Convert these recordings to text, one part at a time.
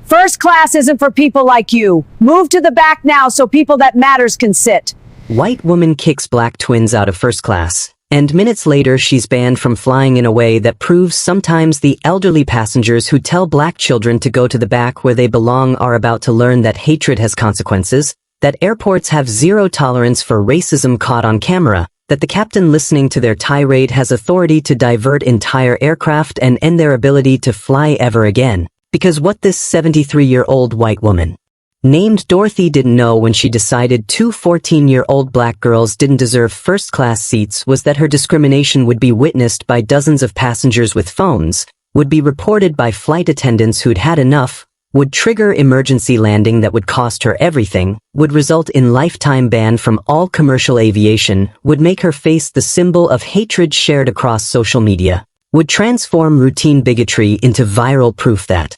First class isn't for people like you. Move to the back now so people that matters can sit. White woman kicks black twins out of first class, and minutes later she's banned from flying in a way that proves sometimes the elderly passengers who tell black children to go to the back where they belong are about to learn that hatred has consequences, that airports have zero tolerance for racism caught on camera, that the captain listening to their tirade has authority to divert entire aircraft and end their ability to fly ever again. Because what this 73-year-old white woman named Dorothy didn't know when she decided two 14-year-old black girls didn't deserve first-class seats was that her discrimination would be witnessed by dozens of passengers with phones, would be reported by flight attendants who'd had enough, would trigger emergency landing that would cost her everything, would result in lifetime ban from all commercial aviation, would make her face the symbol of hatred shared across social media, would transform routine bigotry into viral proof that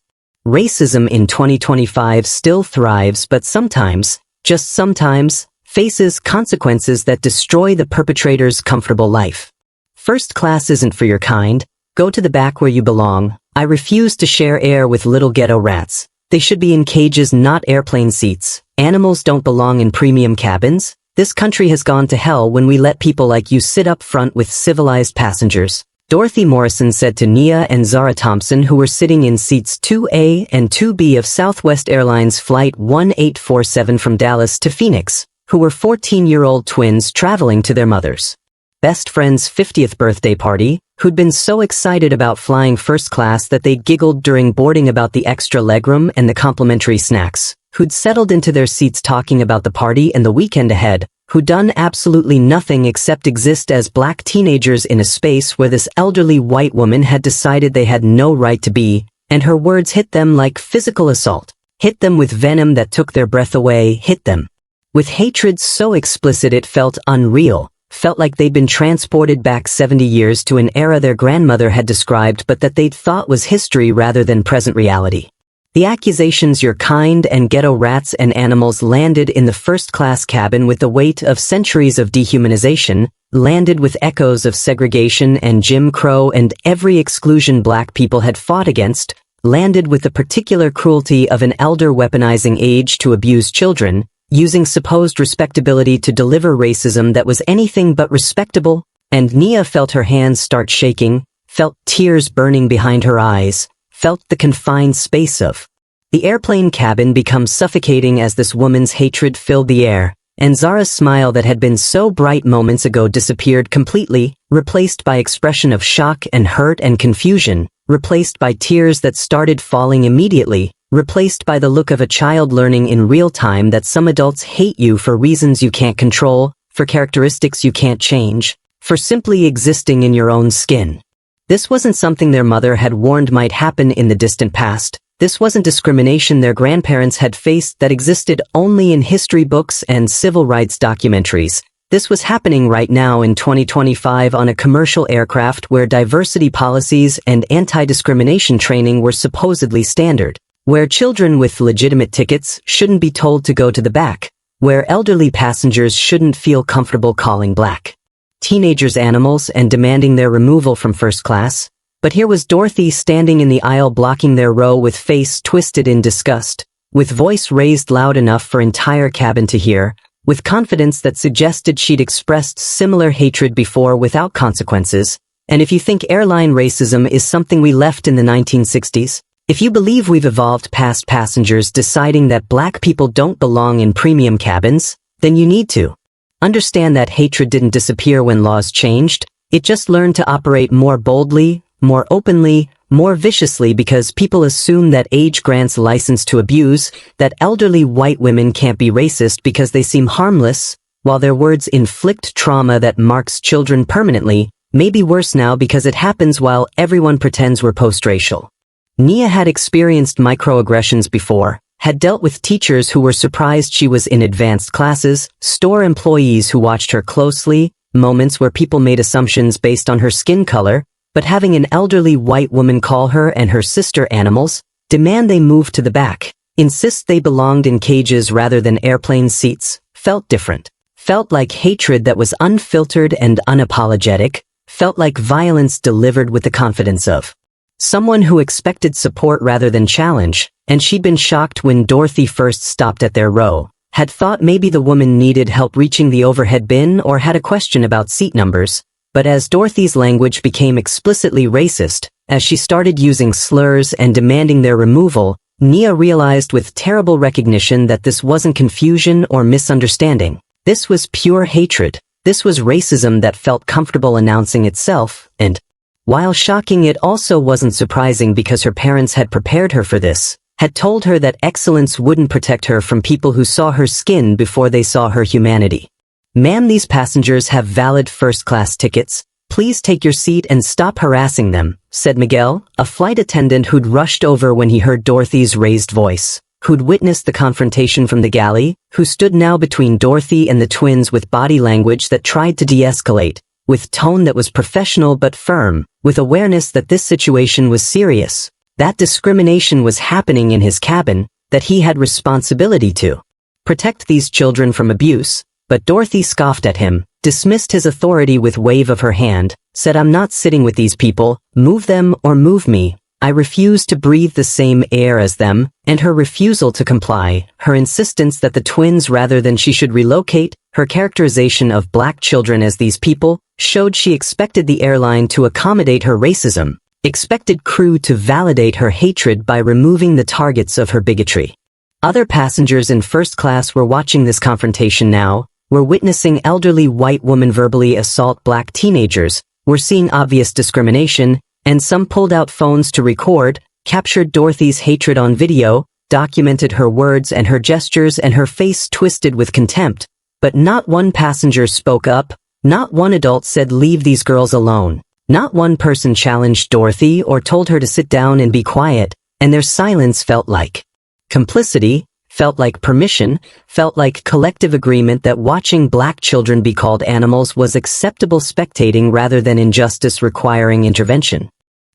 racism in 2025 still thrives but sometimes, just sometimes, faces consequences that destroy the perpetrator's comfortable life. First class isn't for your kind. Go to the back where you belong. I refuse to share air with little ghetto rats. They should be in cages, not airplane seats. Animals don't belong in premium cabins. This country has gone to hell when we let people like you sit up front with civilized passengers. Dorothy Morrison said to Nia and Zara Thompson, who were sitting in seats 2A and 2B of Southwest Airlines Flight 1847 from Dallas to Phoenix, who were 14-year-old twins traveling to their mother's best friend's 50th birthday party, who'd been so excited about flying first class that they'd giggled during boarding about the extra legroom and the complimentary snacks, who'd settled into their seats talking about the party and the weekend ahead, who'd done absolutely nothing except exist as black teenagers in a space where this elderly white woman had decided they had no right to be, and her words hit them like physical assault, hit them with venom that took their breath away, hit them with hatred so explicit it felt unreal, felt like they'd been transported back 70 years to an era their grandmother had described but that they'd thought was history rather than present reality. The accusations your kind and ghetto rats and animals landed in the first-class cabin with the weight of centuries of dehumanization, landed with echoes of segregation and Jim Crow and every exclusion black people had fought against, landed with the particular cruelty of an elder weaponizing age to abuse children, using supposed respectability to deliver racism that was anything but respectable, and Nia felt her hands start shaking, felt tears burning behind her eyes, felt the confined space of the airplane cabin become suffocating as this woman's hatred filled the air, and Zara's smile that had been so bright moments ago disappeared completely, replaced by expression of shock and hurt and confusion, replaced by tears that started falling immediately, replaced by the look of a child learning in real time that some adults hate you for reasons you can't control, for characteristics you can't change, for simply existing in your own skin. This wasn't something their mother had warned might happen in the distant past. This wasn't discrimination their grandparents had faced that existed only in history books and civil rights documentaries. This was happening right now in 2025 on a commercial aircraft where diversity policies and anti-discrimination training were supposedly standard, where children with legitimate tickets shouldn't be told to go to the back, where elderly passengers shouldn't feel comfortable calling black teenagers animals and demanding their removal from first class. But here was Dorothy standing in the aisle blocking their row with face twisted in disgust, with voice raised loud enough for entire cabin to hear, with confidence that suggested she'd expressed similar hatred before without consequences. And if you think airline racism is something we left in the 1960s, if you believe we've evolved past passengers deciding that black people don't belong in premium cabins, then you need to understand that hatred didn't disappear when laws changed. It just learned to operate more boldly, more openly, more viciously because people assume that age grants license to abuse, that elderly white women can't be racist because they seem harmless, while their words inflict trauma that marks children permanently, maybe worse now because it happens while everyone pretends we're post-racial. Nia had experienced microaggressions before, had dealt with teachers who were surprised she was in advanced classes, store employees who watched her closely, moments where people made assumptions based on her skin color, but having an elderly white woman call her and her sister animals, demand they move to the back, insist they belonged in cages rather than airplane seats, felt different, felt like hatred that was unfiltered and unapologetic, felt like violence delivered with the confidence of someone who expected support rather than challenge, and she'd been shocked when Dorothy first stopped at their row, had thought maybe the woman needed help reaching the overhead bin or had a question about seat numbers. But as Dorothy's language became explicitly racist, as she started using slurs and demanding their removal, Nia realized with terrible recognition that this wasn't confusion or misunderstanding. This was pure hatred. This was racism that felt comfortable announcing itself, and while shocking, it also wasn't surprising because her parents had prepared her for this, had told her that excellence wouldn't protect her from people who saw her skin before they saw her humanity. "Ma'am, these passengers have valid first-class tickets. Please take your seat and stop harassing them," said Miguel, a flight attendant who'd rushed over when he heard Dorothy's raised voice, who'd witnessed the confrontation from the galley, who stood now between Dorothy and the twins with body language that tried to de-escalate, with tone that was professional but firm, with awareness that this situation was serious, that discrimination was happening in his cabin, that he had responsibility to protect these children from abuse. But Dorothy scoffed at him, dismissed his authority with wave of her hand, said, "I'm not sitting with these people, move them or move me. I refuse to breathe the same air as them," and her refusal to comply, her insistence that the twins rather than she should relocate, her characterization of black children as these people, showed she expected the airline to accommodate her racism, expected crew to validate her hatred by removing the targets of her bigotry. Other passengers in first class were watching this confrontation now, were witnessing elderly white women verbally assault black teenagers, were seeing obvious discrimination, and some pulled out phones to record, captured Dorothy's hatred on video, documented her words and her gestures and her face twisted with contempt. But not one passenger spoke up, not one adult said leave these girls alone. Not one person challenged Dorothy or told her to sit down and be quiet, and their silence felt like complicity, felt like permission, felt like collective agreement that watching black children be called animals was acceptable spectating rather than injustice requiring intervention.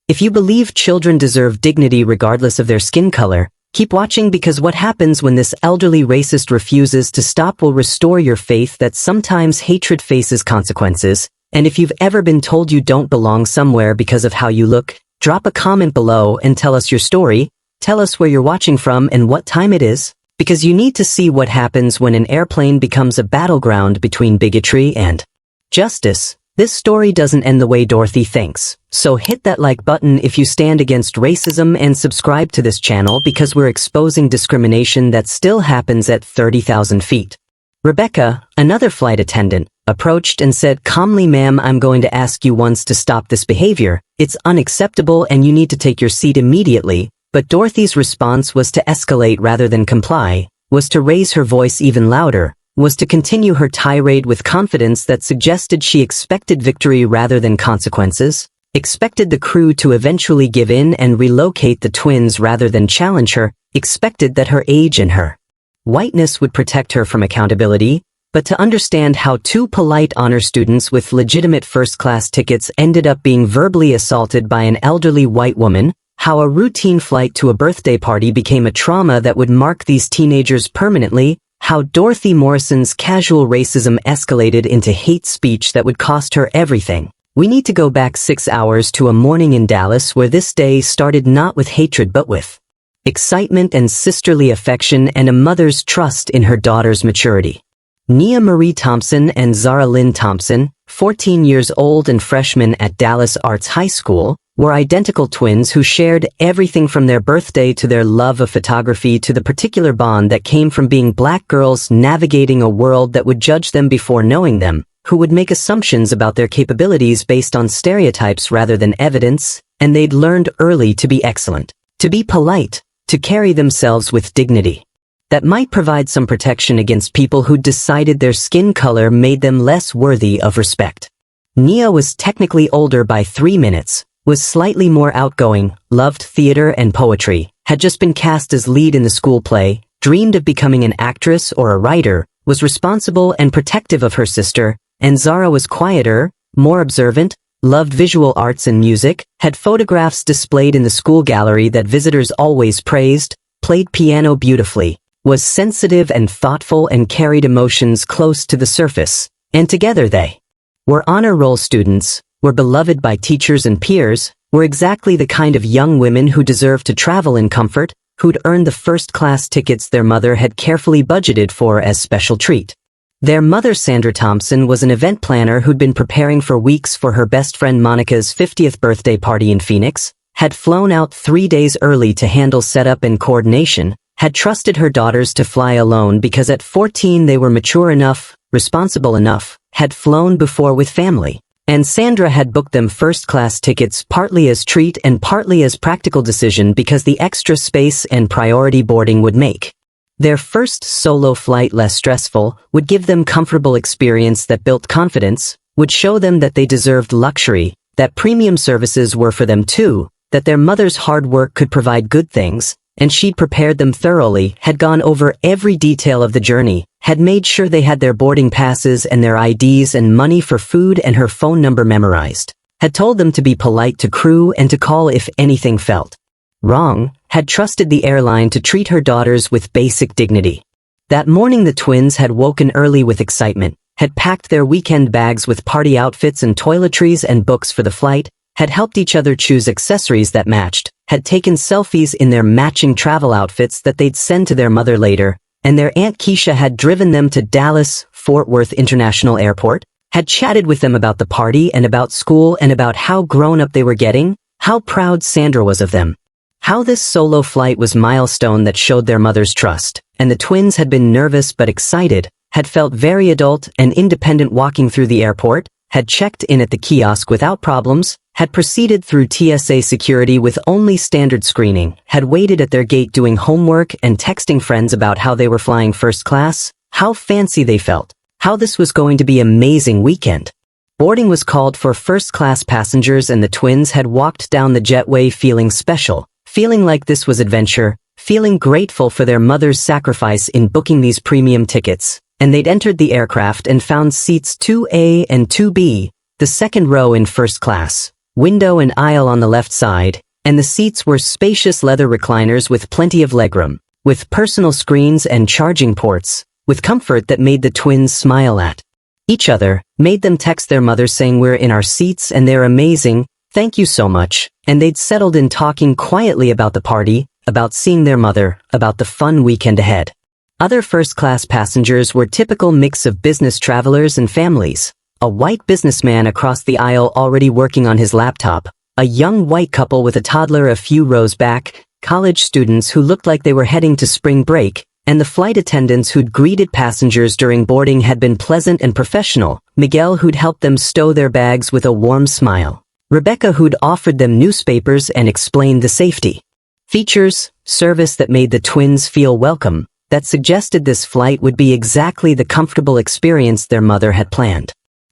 If you believe children deserve dignity regardless of their skin color, keep watching, because what happens when this elderly racist refuses to stop will restore your faith that sometimes hatred faces consequences. And if you've ever been told you don't belong somewhere because of how you look, drop a comment below and tell us your story. Tell us where you're watching from and what time it is. Because you need to see what happens when an airplane becomes a battleground between bigotry and justice. This story doesn't end the way Dorothy thinks, so hit that like button if you stand against racism and subscribe to this channel because we're exposing discrimination that still happens at 30,000 feet. Rebecca, another flight attendant, approached and said calmly, "Ma'am, I'm going to ask you once to stop this behavior. It's unacceptable and you need to take your seat immediately." But Dorothy's response was to escalate rather than comply, was to raise her voice even louder, was to continue her tirade with confidence that suggested she expected victory rather than consequences, expected the crew to eventually give in and relocate the twins rather than challenge her, expected that her age and her whiteness would protect her from accountability, but to understand how two polite honor students with legitimate first-class tickets ended up being verbally assaulted by an elderly white woman, how a routine flight to a birthday party became a trauma that would mark these teenagers permanently, how Dorothy Morrison's casual racism escalated into hate speech that would cost her everything. We need to go back 6 hours to a morning in Dallas where this day started not with hatred but with excitement and sisterly affection and a mother's trust in her daughter's maturity. Nia Marie Thompson and Zara Thompson, 14 years old and freshmen at Dallas Arts High School, were identical twins who shared everything from their birthday to their love of photography to the particular bond that came from being black girls navigating a world that would judge them before knowing them, who would make assumptions about their capabilities based on stereotypes rather than evidence, and they'd learned early to be excellent, to be polite, to carry themselves with dignity. That might provide some protection against people who decided their skin color made them less worthy of respect. Nia was technically older by 3 minutes, was slightly more outgoing, loved theater and poetry, had just been cast as lead in the school play, dreamed of becoming an actress or a writer, was responsible and protective of her sister, and Zara was quieter, more observant, loved visual arts and music, had photographs displayed in the school gallery that visitors always praised, played piano beautifully, was sensitive and thoughtful and carried emotions close to the surface, and together they were honor roll students, were beloved by teachers and peers, were exactly the kind of young women who deserve to travel in comfort, who'd earned the first-class tickets their mother had carefully budgeted for as special treat. Their mother, Sandra Thompson, was an event planner who'd been preparing for weeks for her best friend Monica's 50th birthday party in Phoenix, had flown out 3 days early to handle setup and coordination, had trusted her daughters to fly alone because at 14 they were mature enough, responsible enough, had flown before with family. And Sandra had booked them first-class tickets partly as treat and partly as practical decision because the extra space and priority boarding would make their first solo flight less stressful, would give them comfortable experience that built confidence, would show them that they deserved luxury, that premium services were for them too, that their mother's hard work could provide good things, and she'd prepared them thoroughly, had gone over every detail of the journey, had made sure they had their boarding passes and their IDs and money for food and her phone number memorized, had told them to be polite to crew and to call if anything felt wrong, had trusted the airline to treat her daughters with basic dignity. That morning the twins had woken early with excitement, had packed their weekend bags with party outfits and toiletries and books for the flight, had helped each other choose accessories that matched, had taken selfies in their matching travel outfits that they'd send to their mother later, and their Aunt Keisha had driven them to Dallas-Fort Worth International Airport, had chatted with them about the party and about school and about how grown-up they were getting, how proud Sandra was of them. How this solo flight was a milestone that showed their mother's trust, and the twins had been nervous but excited, had felt very adult and independent walking through the airport, had checked in at the kiosk without problems, had proceeded through TSA security with only standard screening, had waited at their gate doing homework and texting friends about how they were flying first class, how fancy they felt, how this was going to be an amazing weekend. Boarding was called for first-class passengers and the twins had walked down the jetway feeling special, feeling like this was adventure, feeling grateful for their mother's sacrifice in booking these premium tickets, and they'd entered the aircraft and found seats 2A and 2B, the second row in first class, window and aisle on the left side, and the seats were spacious leather recliners with plenty of legroom, with personal screens and charging ports, with comfort that made the twins smile at each other, made them text their mother saying we're in our seats and they're amazing, thank you so much, and they'd settled in talking quietly about the party, about seeing their mother, about the fun weekend ahead. Other first-class passengers were typical mix of business travelers and families. A white businessman across the aisle already working on his laptop, a young white couple with a toddler a few rows back, college students who looked like they were heading to spring break, and the flight attendants who'd greeted passengers during boarding had been pleasant and professional, Miguel who'd helped them stow their bags with a warm smile, Rebecca who'd offered them newspapers and explained the safety features, service that made the twins feel welcome, that suggested this flight would be exactly the comfortable experience their mother had planned.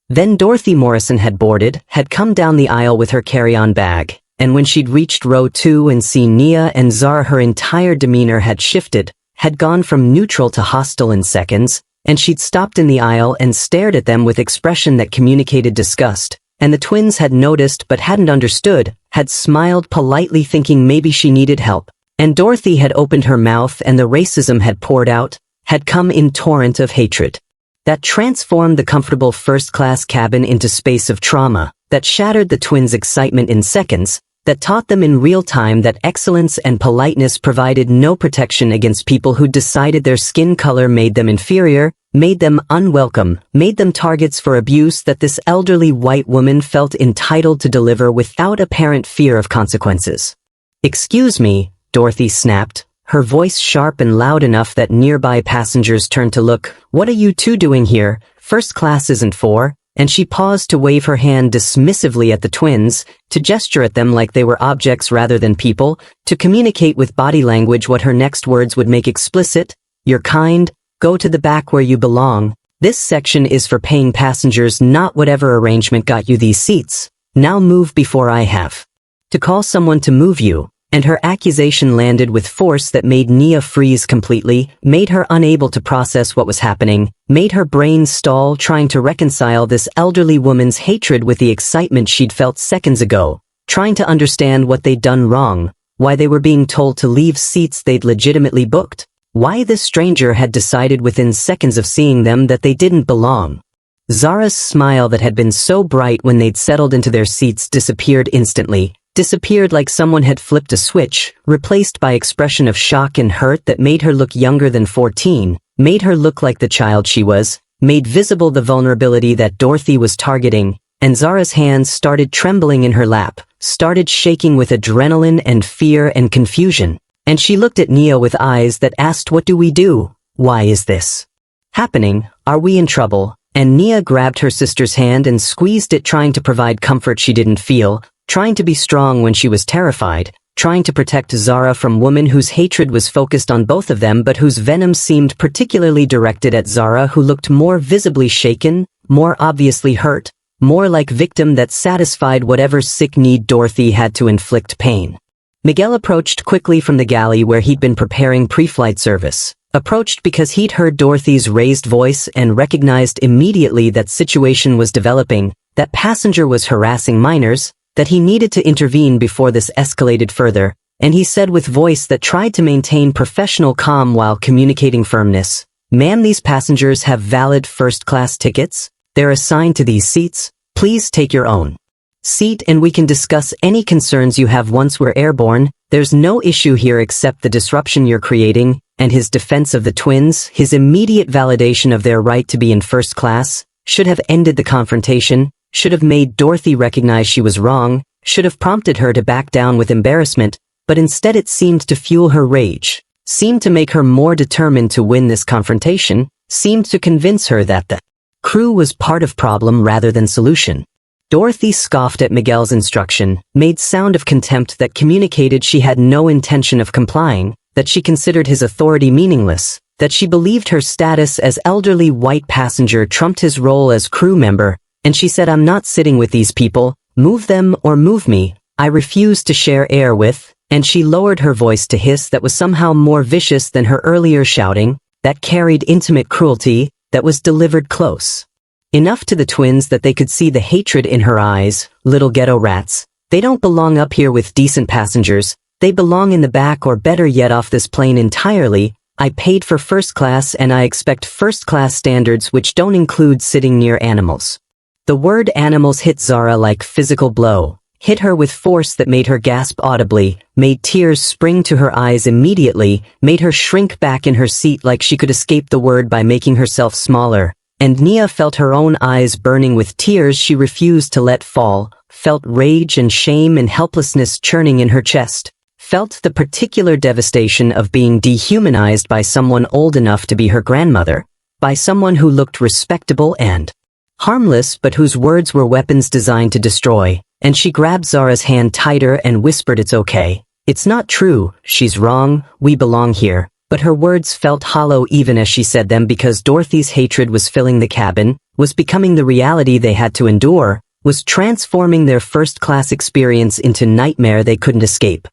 Then Dorothy Morrison had boarded, had come down the aisle with her carry-on bag, and when she'd reached row 2 and seen Nia and Zara, her entire demeanor had shifted, had gone from neutral to hostile in seconds, and she'd stopped in the aisle and stared at them with expression that communicated disgust, and the twins had noticed but hadn't understood, had smiled politely thinking maybe she needed help, and Dorothy had opened her mouth and the racism had poured out, had come in torrent of hatred. That transformed the comfortable first-class cabin into space of trauma, that shattered the twins' excitement in seconds, that taught them in real time that excellence and politeness provided no protection against people who decided their skin color made them inferior, made them unwelcome, made them targets for abuse that this elderly white woman felt entitled to deliver without apparent fear of consequences. "Excuse me," Dorothy snapped, her voice sharp and loud enough that nearby passengers turned to look. "What are you two doing here? First class isn't for," and she paused to wave her hand dismissively at the twins, to gesture at them like they were objects rather than people, to communicate with body language what her next words would make explicit. "You're kind, go to the back where you belong. This section is for paying passengers, not whatever arrangement got you these seats. Now move before I have to call someone to move you." And her accusation landed with force that made Nia freeze completely, made her unable to process what was happening, made her brain stall trying to reconcile this elderly woman's hatred with the excitement she'd felt seconds ago, trying to understand what they'd done wrong, why they were being told to leave seats they'd legitimately booked, why this stranger had decided within seconds of seeing them that they didn't belong. Zara's smile that had been so bright when they'd settled into their seats disappeared instantly, disappeared like someone had flipped a switch, replaced by expression of shock and hurt that made her look younger than 14, made her look like the child she was, made visible the vulnerability that Dorothy was targeting, and Zara's hands started trembling in her lap, started shaking with adrenaline and fear and confusion. And she looked at Nia with eyes that asked, "What do we do? Why is this happening? Are we in trouble?" And Nia grabbed her sister's hand and squeezed it, trying to provide comfort she didn't feel, trying to be strong when she was terrified, trying to protect Zara from women whose hatred was focused on both of them but whose venom seemed particularly directed at Zara, who looked more visibly shaken, more obviously hurt, more like victim that satisfied whatever sick need Dorothy had to inflict pain. Miguel approached quickly from the galley where he'd been preparing pre-flight service. Approached because he'd heard Dorothy's raised voice and recognized immediately that situation was developing, that passenger was harassing minors, that he needed to intervene before this escalated further, and he said with voice that tried to maintain professional calm while communicating firmness, "Ma'am, these passengers have valid first-class tickets. They're assigned to these seats. Please take your own seat and we can discuss any concerns you have once we're airborne. There's no issue here except the disruption you're creating." And his defense of the twins, his immediate validation of their right to be in first class, should have ended the confrontation, should have made Dorothy recognize she was wrong, should have prompted her to back down with embarrassment, but instead it seemed to fuel her rage, seemed to make her more determined to win this confrontation, seemed to convince her that the crew was part of problem rather than solution. Dorothy scoffed at Miguel's instruction, made sound of contempt that communicated she had no intention of complying, that she considered his authority meaningless, that she believed her status as elderly white passenger trumped his role as crew member, and she said, "I'm not sitting with these people, move them or move me, I refuse to share air with," and she lowered her voice to hiss that was somehow more vicious than her earlier shouting, that carried intimate cruelty, that was delivered close enough to the twins that they could see the hatred in her eyes. "Little ghetto rats. They don't belong up here with decent passengers. They belong in the back, or better yet off this plane entirely. I paid for first class and I expect first class standards which don't include sitting near animals." The word animals hit Zara like physical blow, hit her with force that made her gasp audibly, made tears spring to her eyes immediately, made her shrink back in her seat like she could escape the word by making herself smaller. And Nia felt her own eyes burning with tears she refused to let fall, felt rage and shame and helplessness churning in her chest, felt the particular devastation of being dehumanized by someone old enough to be her grandmother, by someone who looked respectable and harmless but whose words were weapons designed to destroy, and she grabbed Zara's hand tighter and whispered, "It's okay. It's not true. She's wrong. We belong here." But her words felt hollow even as she said them, because Dorothy's hatred was filling the cabin, was becoming the reality they had to endure, was transforming their first-class experience into nightmare they couldn't escape.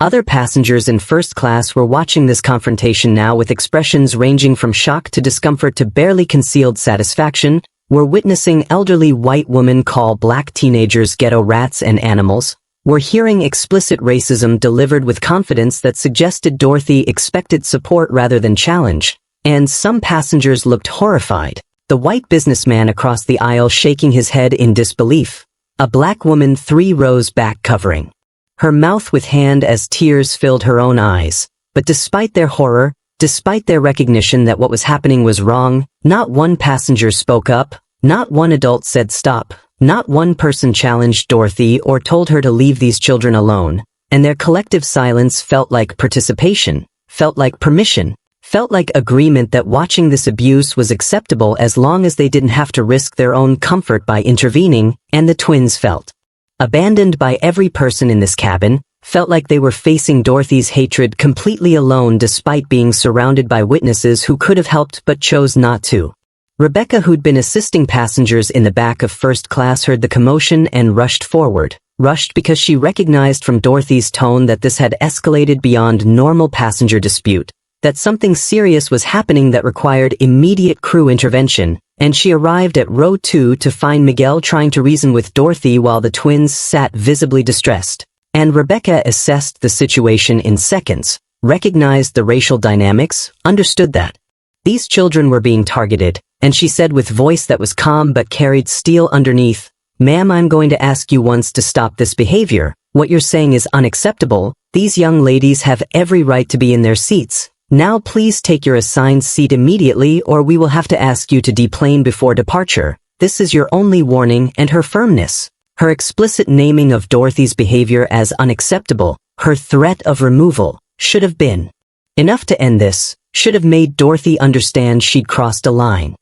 Other passengers in first class were watching this confrontation now with expressions ranging from shock to discomfort to barely concealed satisfaction, were witnessing elderly white women call black teenagers ghetto rats and animals, were hearing explicit racism delivered with confidence that suggested Dorothy expected support rather than challenge, and some passengers looked horrified, the white businessman across the aisle shaking his head in disbelief, a black woman 3 rows back covering her mouth with hand as tears filled her own eyes. But despite their horror, despite their recognition that what was happening was wrong, not one passenger spoke up, not one adult said stop, not one person challenged Dorothy or told her to leave these children alone, and their collective silence felt like participation, felt like permission, felt like agreement that watching this abuse was acceptable as long as they didn't have to risk their own comfort by intervening. And the twins felt abandoned by every person in this cabin, felt like they were facing Dorothy's hatred completely alone despite being surrounded by witnesses who could have helped but chose not to. Rebecca, who'd been assisting passengers in the back of first class, heard the commotion and rushed forward. Rushed because she recognized from Dorothy's tone that this had escalated beyond normal passenger dispute, that something serious was happening that required immediate crew intervention, and she arrived at row 2 to find Miguel trying to reason with Dorothy while the twins sat visibly distressed. And Rebecca assessed the situation in seconds, recognized the racial dynamics, understood that these children were being targeted, and she said with voice that was calm but carried steel underneath, "Ma'am, I'm going to ask you once to stop this behavior. What you're saying is unacceptable. These young ladies have every right to be in their seats. Now please take your assigned seat immediately or we will have to ask you to deplane before departure. This is your only warning. And her firmness. Her explicit naming of Dorothy's behavior as unacceptable, her threat of removal, should have been enough to end this, should have made Dorothy understand she'd crossed a line.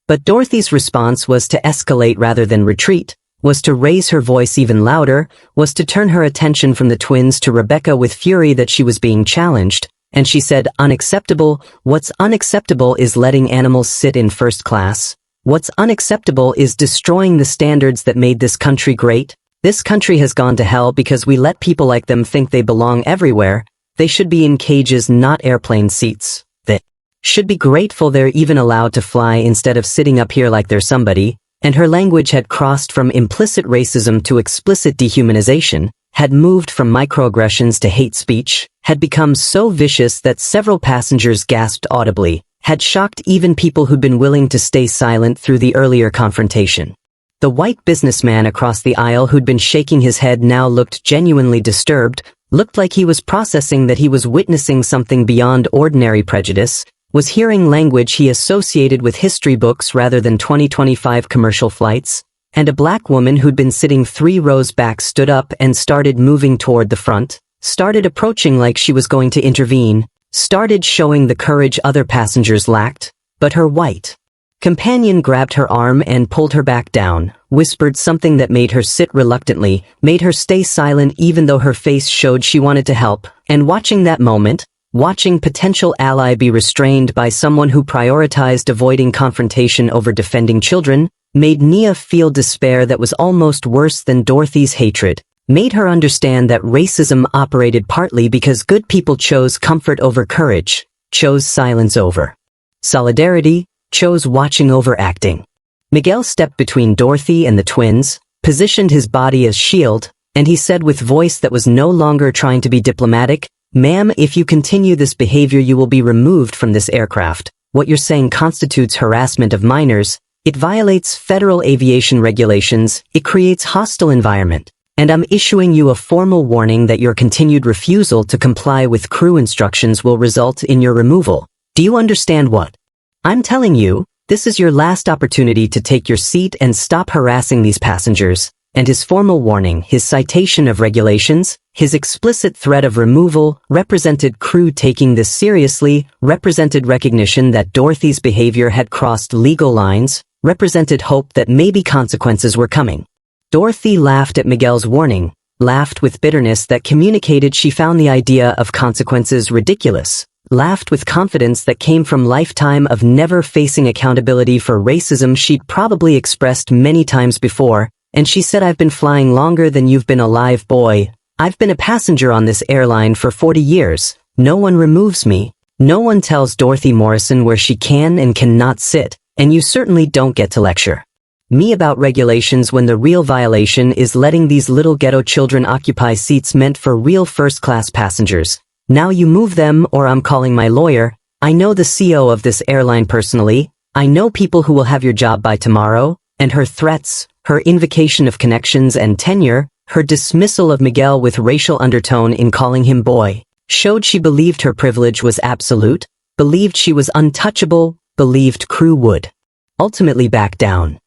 But Dorothy's response was to escalate rather than retreat, was to raise her voice even louder, was to turn her attention from the twins to Rebecca with fury that she was being challenged, and she said, unacceptable. What's unacceptable is letting animals sit in first class. What's unacceptable is destroying the standards that made this country great. This country has gone to hell because we let people like them think they belong everywhere. They should be in cages, not airplane seats. They should be grateful they're even allowed to fly instead of sitting up here like they're somebody. And her language had crossed from implicit racism to explicit dehumanization, had moved from microaggressions to hate speech, had become so vicious that several passengers gasped audibly, had shocked even people who'd been willing to stay silent through the earlier confrontation. The white businessman across the aisle who'd been shaking his head now looked genuinely disturbed, looked like he was processing that he was witnessing something beyond ordinary prejudice, was hearing language he associated with history books rather than 2025 commercial flights, and a black woman who'd been sitting 3 rows back stood up and started moving toward the front, started approaching like she was going to intervene, started showing the courage other passengers lacked, but her white companion grabbed her arm and pulled her back down, whispered something that made her sit reluctantly, made her stay silent even though her face showed she wanted to help, and watching that moment, watching potential ally be restrained by someone who prioritized avoiding confrontation over defending children, made Nia feel despair that was almost worse than Dorothy's hatred, made her understand that racism operated partly because good people chose comfort over courage, chose silence over solidarity, chose watching over acting. Miguel stepped between Dorothy and the twins, positioned his body as shield, and he said with voice that was no longer trying to be diplomatic, "Ma'am, if you continue this behavior you will be removed from this aircraft. What you're saying constitutes harassment of minors. It violates federal aviation regulations. It creates hostile environment. And I'm issuing you a formal warning that your continued refusal to comply with crew instructions will result in your removal. Do you understand what I'm telling you? This is your last opportunity to take your seat and stop harassing these passengers." And his formal warning, his citation of regulations, his explicit threat of removal, represented crew taking this seriously, represented recognition that Dorothy's behavior had crossed legal lines, represented hope that maybe consequences were coming. Dorothy laughed at Miguel's warning, laughed with bitterness that communicated she found the idea of consequences ridiculous, laughed with confidence that came from lifetime of never facing accountability for racism she'd probably expressed many times before. And she said, "I've been flying longer than you've been alive, boy. I've been a passenger on this airline for 40 years. No one removes me. No one tells Dorothy Morrison where she can and cannot sit, and you certainly don't get to lecture me about regulations when the real violation is letting these little ghetto children occupy seats meant for real first-class passengers. Now you move them or I'm calling my lawyer. I know the CEO of this airline personally. I know people who will have your job by tomorrow." And her threats, her invocation of connections and tenure, her dismissal of Miguel with racial undertone in calling him boy, showed she believed her privilege was absolute, believed she was untouchable, believed crew would ultimately back down.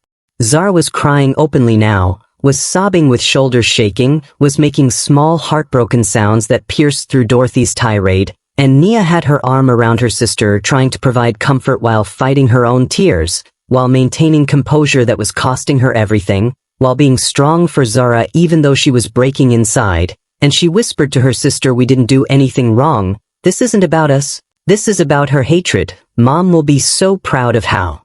Zara was crying openly now, was sobbing with shoulders shaking, was making small heartbroken sounds that pierced through Dorothy's tirade, and Nia had her arm around her sister trying to provide comfort while fighting her own tears, while maintaining composure that was costing her everything, while being strong for Zara even though she was breaking inside, and she whispered to her sister, "We didn't do anything wrong. This isn't about us. This is about her hatred. Mom will be so proud of how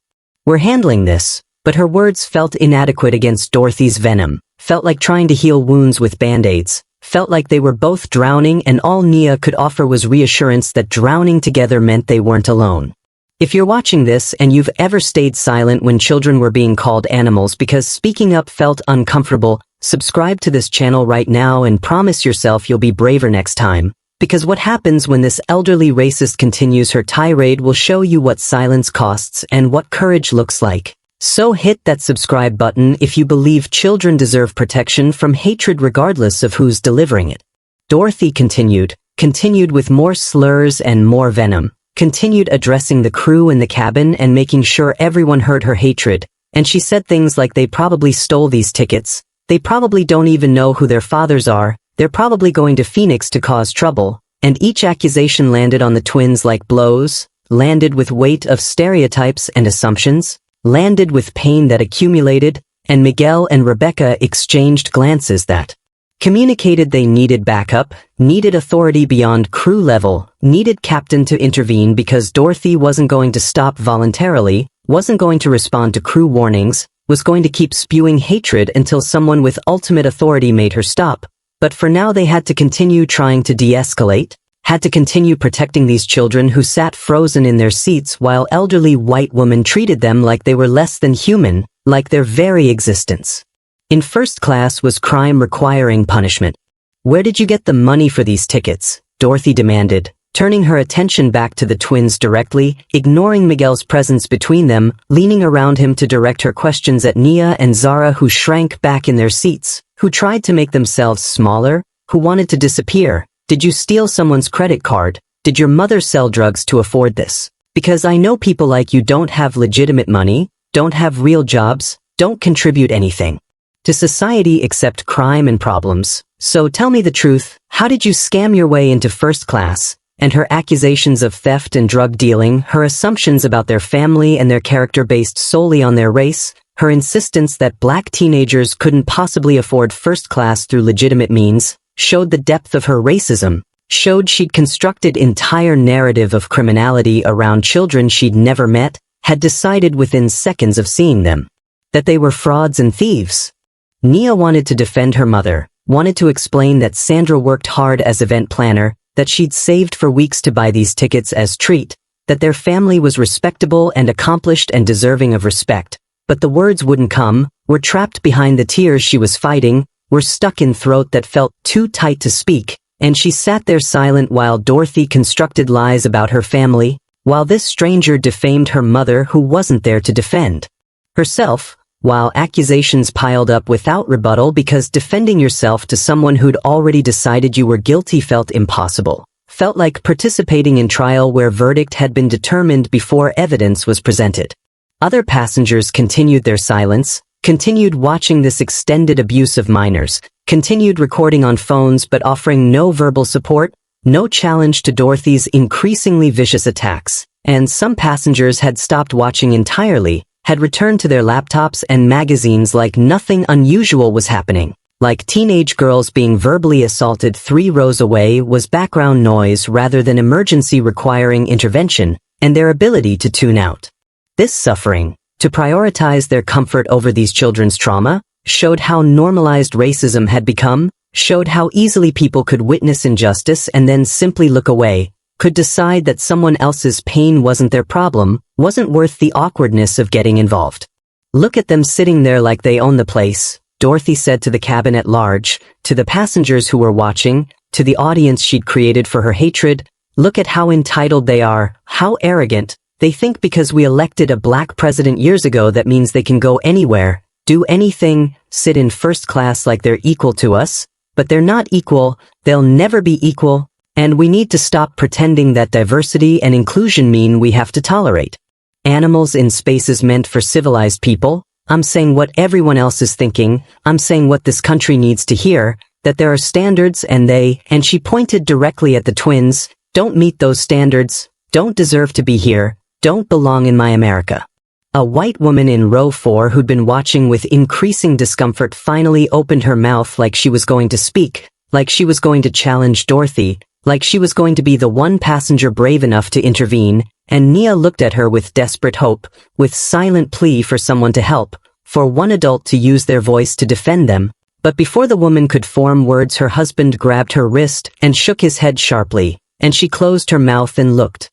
we're handling this." But her words felt inadequate against Dorothy's venom, felt like trying to heal wounds with band-aids, felt like they were both drowning and all Nia could offer was reassurance that drowning together meant they weren't alone. If you're watching this and you've ever stayed silent when children were being called animals because speaking up felt uncomfortable, subscribe to this channel right now and promise yourself you'll be braver next time. Because what happens when this elderly racist continues her tirade will show you what silence costs and what courage looks like. So hit that subscribe button if you believe children deserve protection from hatred regardless of who's delivering it. Dorothy continued with more slurs and more venom, continued addressing the crew in the cabin and making sure everyone heard her hatred, and she said things like they probably stole these tickets, they probably don't even know who their fathers are, they're probably going to Phoenix to cause trouble, and each accusation landed on the twins like blows, landed with weight of stereotypes and assumptions, landed with pain that accumulated, and Miguel and Rebecca exchanged glances that communicated they needed backup, needed authority beyond crew level, needed captain to intervene because Dorothy wasn't going to stop voluntarily, wasn't going to respond to crew warnings, was going to keep spewing hatred until someone with ultimate authority made her stop. But for now they had to continue trying to de-escalate, had to continue protecting these children who sat frozen in their seats while elderly white women treated them like they were less than human, like their very existence. In first class was crime requiring punishment. Where did you get the money for these tickets? Dorothy demanded, turning her attention back to the twins directly, ignoring Miguel's presence between them, leaning around him to direct her questions at Nia and Zara, who shrank back in their seats, who tried to make themselves smaller, who wanted to disappear. Did you steal someone's credit card? Did your mother sell drugs to afford this? Because I know people like you don't have legitimate money, don't have real jobs, don't contribute anything to society except crime and problems. So tell me the truth, how did you scam your way into first class? And her accusations of theft and drug dealing, her assumptions about their family and their character based solely on their race, her insistence that black teenagers couldn't possibly afford first class through legitimate means, showed the depth of her racism, showed she'd constructed entire narrative of criminality around children she'd never met, had decided within seconds of seeing them that they were frauds and thieves. Nia wanted to defend her mother, wanted to explain that Sandra worked hard as event planner, that she'd saved for weeks to buy these tickets as treat, that their family was respectable and accomplished and deserving of respect. But the words wouldn't come, were trapped behind the tears she was fighting, were stuck in throat that felt too tight to speak, and she sat there silent while Dorothy constructed lies about her family, while this stranger defamed her mother who wasn't there to defend herself, while accusations piled up without rebuttal because defending yourself to someone who'd already decided you were guilty felt impossible, felt like participating in trial where verdict had been determined before evidence was presented. Other passengers continued their silence, continued watching this extended abuse of minors, continued recording on phones but offering no verbal support, no challenge to Dorothy's increasingly vicious attacks, and some passengers had stopped watching entirely, had returned to their laptops and magazines like nothing unusual was happening, like teenage girls being verbally assaulted 3 rows away was background noise rather than emergency requiring intervention, and their ability to tune out this suffering, to prioritize their comfort over these children's trauma, showed how normalized racism had become, showed how easily people could witness injustice and then simply look away, could decide that someone else's pain wasn't their problem, wasn't worth the awkwardness of getting involved. Look at them sitting there like they own the place, Dorothy said to the cabin at large, to the passengers who were watching, to the audience she'd created for her hatred. Look at how entitled they are, how arrogant. They think because we elected a black president years ago that means they can go anywhere, do anything, sit in first class like they're equal to us, but they're not equal, they'll never be equal, and we need to stop pretending that diversity and inclusion mean we have to tolerate animals in spaces meant for civilized people. I'm saying what everyone else is thinking, I'm saying what this country needs to hear, that there are standards and they, and she pointed directly at the twins, don't meet those standards, don't deserve to be here, don't belong in my America. A white woman in row 4 who'd been watching with increasing discomfort finally opened her mouth like she was going to speak, like she was going to challenge Dorothy, like she was going to be the one passenger brave enough to intervene, and Nia looked at her with desperate hope, with silent plea for someone to help, for one adult to use their voice to defend them. But before the woman could form words, her husband grabbed her wrist and shook his head sharply, and she closed her mouth and looked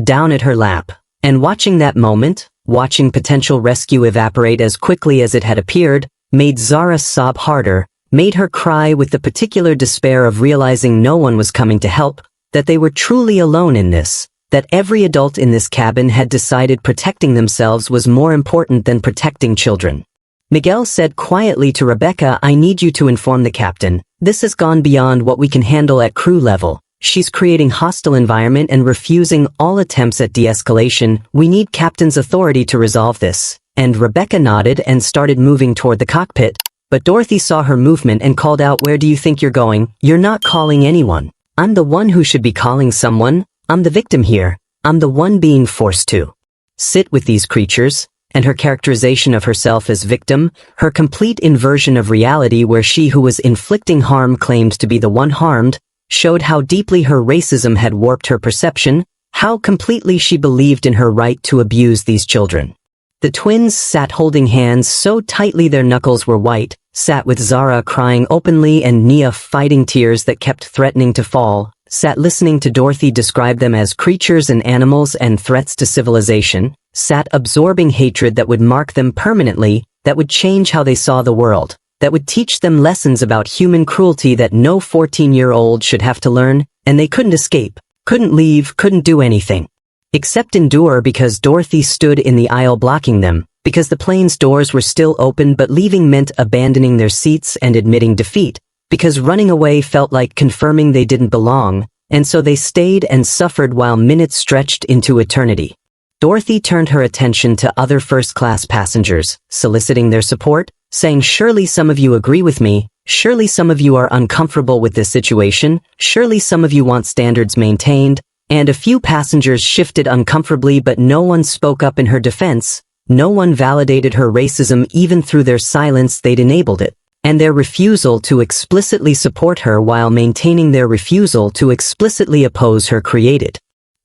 down at her lap. And watching that moment, watching potential rescue evaporate as quickly as it had appeared, made Zara sob harder, made her cry with the particular despair of realizing no one was coming to help, that they were truly alone in this, that every adult in this cabin had decided protecting themselves was more important than protecting children. Miguel said quietly to Rebecca, "I need you to inform the captain. This has gone beyond what we can handle at crew level. She's creating hostile environment and refusing all attempts at de-escalation. We need captain's authority to resolve this." And Rebecca nodded and started moving toward the cockpit. But Dorothy saw her movement and called out, "Where do you think you're going? You're not calling anyone. I'm the one who should be calling someone. I'm the victim here. I'm the one being forced to sit with these creatures." And her characterization of herself as victim, her complete inversion of reality where she who was inflicting harm claimed to be the one harmed, showed how deeply her racism had warped her perception, how completely she believed in her right to abuse these children. The twins sat holding hands so tightly their knuckles were white, sat with Zara crying openly and Nia fighting tears that kept threatening to fall, sat listening to Dorothy describe them as creatures and animals and threats to civilization, sat absorbing hatred that would mark them permanently, that would change how they saw the world, that would teach them lessons about human cruelty that no 14-year-old should have to learn, and they couldn't escape, couldn't leave, couldn't do anything. Except endure, because Dorothy stood in the aisle blocking them, because the plane's doors were still open but leaving meant abandoning their seats and admitting defeat, because running away felt like confirming they didn't belong, and so they stayed and suffered while minutes stretched into eternity. Dorothy turned her attention to other first-class passengers, soliciting their support, saying, "Surely some of you agree with me, surely some of you are uncomfortable with this situation, surely some of you want standards maintained," and a few passengers shifted uncomfortably but no one spoke up in her defense, no one validated her racism. Even through their silence they'd enabled it, and their refusal to explicitly support her while maintaining their refusal to explicitly oppose her created.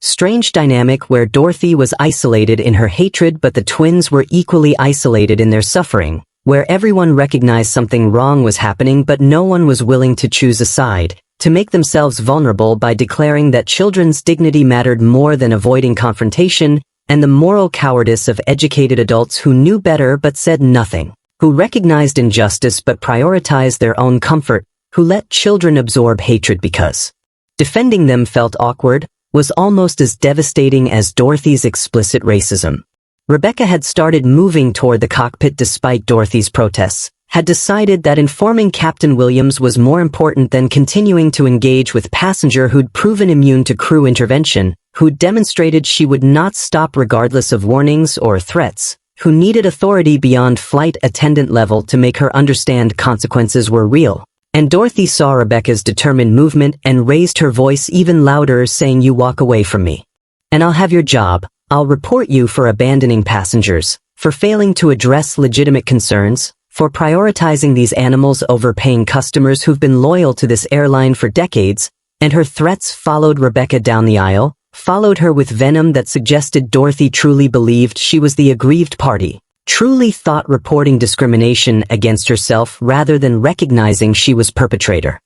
Strange dynamic where Dorothy was isolated in her hatred but the twins were equally isolated in their suffering, where everyone recognized something wrong was happening but no one was willing to choose a side, to make themselves vulnerable by declaring that children's dignity mattered more than avoiding confrontation, and the moral cowardice of educated adults who knew better but said nothing, who recognized injustice but prioritized their own comfort, who let children absorb hatred because defending them felt awkward, was almost as devastating as Dorothy's explicit racism. Rebecca had started moving toward the cockpit despite Dorothy's protests, had decided that informing Captain Williams was more important than continuing to engage with passenger who'd proven immune to crew intervention, who'd demonstrated she would not stop regardless of warnings or threats, who needed authority beyond flight attendant level to make her understand consequences were real. And Dorothy saw Rebecca's determined movement and raised her voice even louder, saying, "You walk away from me. And I'll have your job. I'll report you for abandoning passengers, for failing to address legitimate concerns, for prioritizing these animals over paying customers who've been loyal to this airline for decades." And her threats followed Rebecca down the aisle, followed her with venom that suggested Dorothy truly believed she was the aggrieved party, truly thought reporting discrimination against herself rather than recognizing she was perpetrator.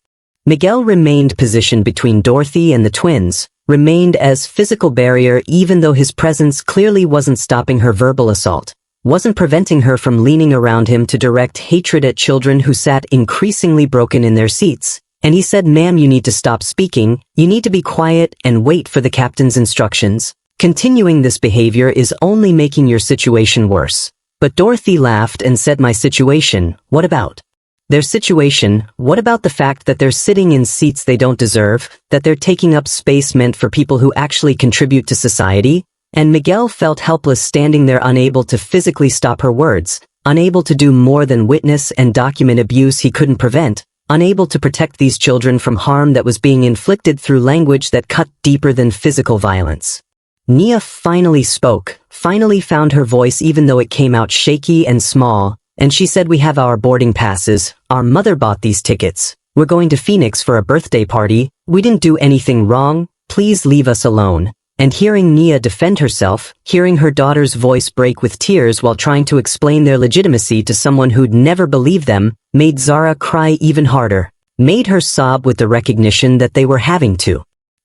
Miguel remained positioned between Dorothy and the twins, remained as physical barrier even though his presence clearly wasn't stopping her verbal assault, wasn't preventing her from leaning around him to direct hatred at children who sat increasingly broken in their seats. And he said, "Ma'am, you need to stop speaking, you need to be quiet and wait for the captain's instructions. Continuing this behavior is only making your situation worse." But Dorothy laughed and said, "My situation, what about? Their situation, what about the fact that they're sitting in seats they don't deserve, that they're taking up space meant for people who actually contribute to society?" And Miguel felt helpless standing there, unable to physically stop her words, unable to do more than witness and document abuse he couldn't prevent, unable to protect these children from harm that was being inflicted through language that cut deeper than physical violence. Nia finally spoke, finally found her voice even though it came out shaky and small, and she said, "We have our boarding passes, our mother bought these tickets, we're going to Phoenix for a birthday party, we didn't do anything wrong, please leave us alone." And hearing Nia defend herself, hearing her daughter's voice break with tears while trying to explain their legitimacy to someone who'd never believed them, made Zara cry even harder, made her sob with the recognition that they were having to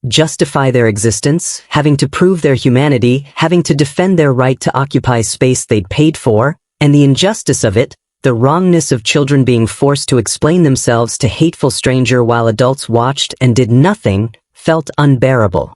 justify their existence, having to prove their humanity, having to defend their right to occupy space they'd paid for, and the injustice of it, the wrongness of children being forced to explain themselves to hateful stranger while adults watched and did nothing, felt unbearable.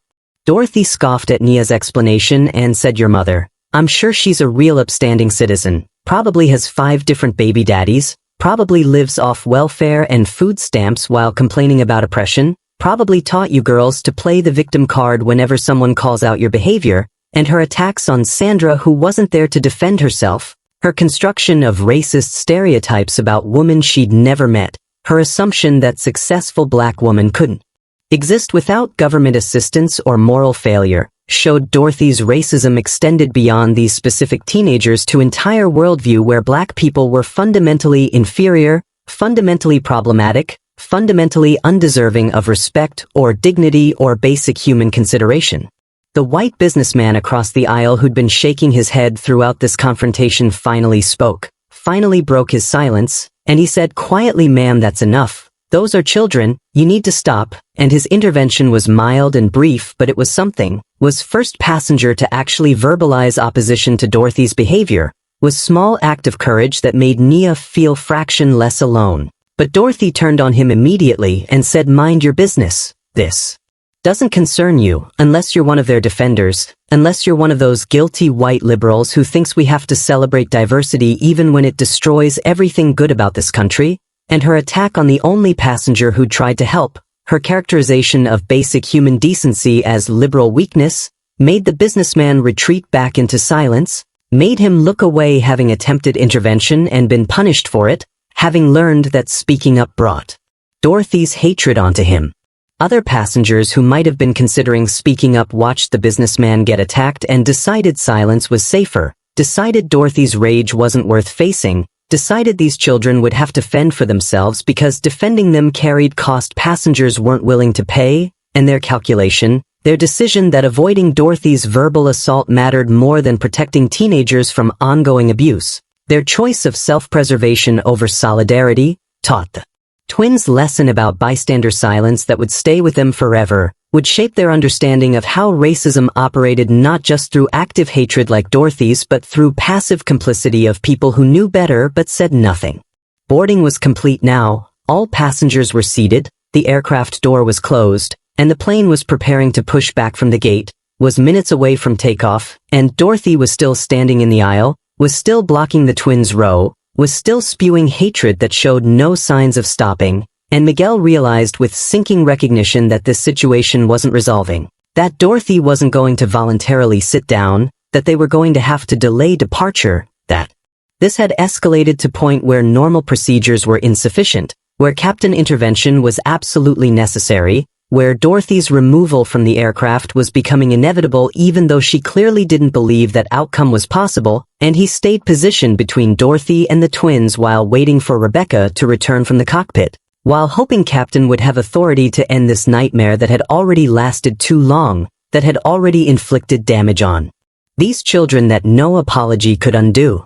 Dorothy scoffed at Nia's explanation and said, "Your mother. I'm sure she's a real upstanding citizen, probably has 5 different baby daddies, probably lives off welfare and food stamps while complaining about oppression, probably taught you girls to play the victim card whenever someone calls out your behavior, and her attacks on Sandra who wasn't there to defend herself, her construction of racist stereotypes about women she'd never met, her assumption that successful black women couldn't exist without government assistance or moral failure, showed Dorothy's racism extended beyond these specific teenagers to entire worldview where black people were fundamentally inferior, fundamentally problematic, fundamentally undeserving of respect or dignity or basic human consideration. The white businessman across the aisle who'd been shaking his head throughout this confrontation finally spoke, finally broke his silence, and he said quietly, "Ma'am, that's enough. Those are children, you need to stop," and his intervention was mild and brief, but it was something, was first passenger to actually verbalize opposition to Dorothy's behavior, was small act of courage that made Nia feel fraction less alone. But Dorothy turned on him immediately and said, "Mind your business. This doesn't concern you, unless you're one of their defenders, unless you're one of those guilty white liberals who thinks we have to celebrate diversity even when it destroys everything good about this country." And her attack on the only passenger who tried to help, her characterization of basic human decency as liberal weakness, made the businessman retreat back into silence, made him look away having attempted intervention and been punished for it, having learned that speaking up brought Dorothy's hatred onto him. Other passengers who might have been considering speaking up watched the businessman get attacked and decided silence was safer, decided Dorothy's rage wasn't worth facing, decided these children would have to fend for themselves because defending them carried cost passengers weren't willing to pay, and their calculation, their decision that avoiding Dorothy's verbal assault mattered more than protecting teenagers from ongoing abuse, their choice of self-preservation over solidarity, taught the twins lesson about bystander silence that would stay with them forever, would shape their understanding of how racism operated not just through active hatred like Dorothy's but through passive complicity of people who knew better but said nothing. Boarding was complete now, all passengers were seated, the aircraft door was closed, and the plane was preparing to push back from the gate, was minutes away from takeoff, and Dorothy was still standing in the aisle, was still blocking the twins' row, was still spewing hatred that showed no signs of stopping. And Miguel realized with sinking recognition that this situation wasn't resolving, that Dorothy wasn't going to voluntarily sit down, that they were going to have to delay departure, that this had escalated to point where normal procedures were insufficient, where captain intervention was absolutely necessary, where Dorothy's removal from the aircraft was becoming inevitable even though she clearly didn't believe that outcome was possible, and he stayed positioned between Dorothy and the twins while waiting for Rebecca to return from the cockpit, while hoping Captain would have authority to end this nightmare that had already lasted too long, that had already inflicted damage on these children that no apology could undo.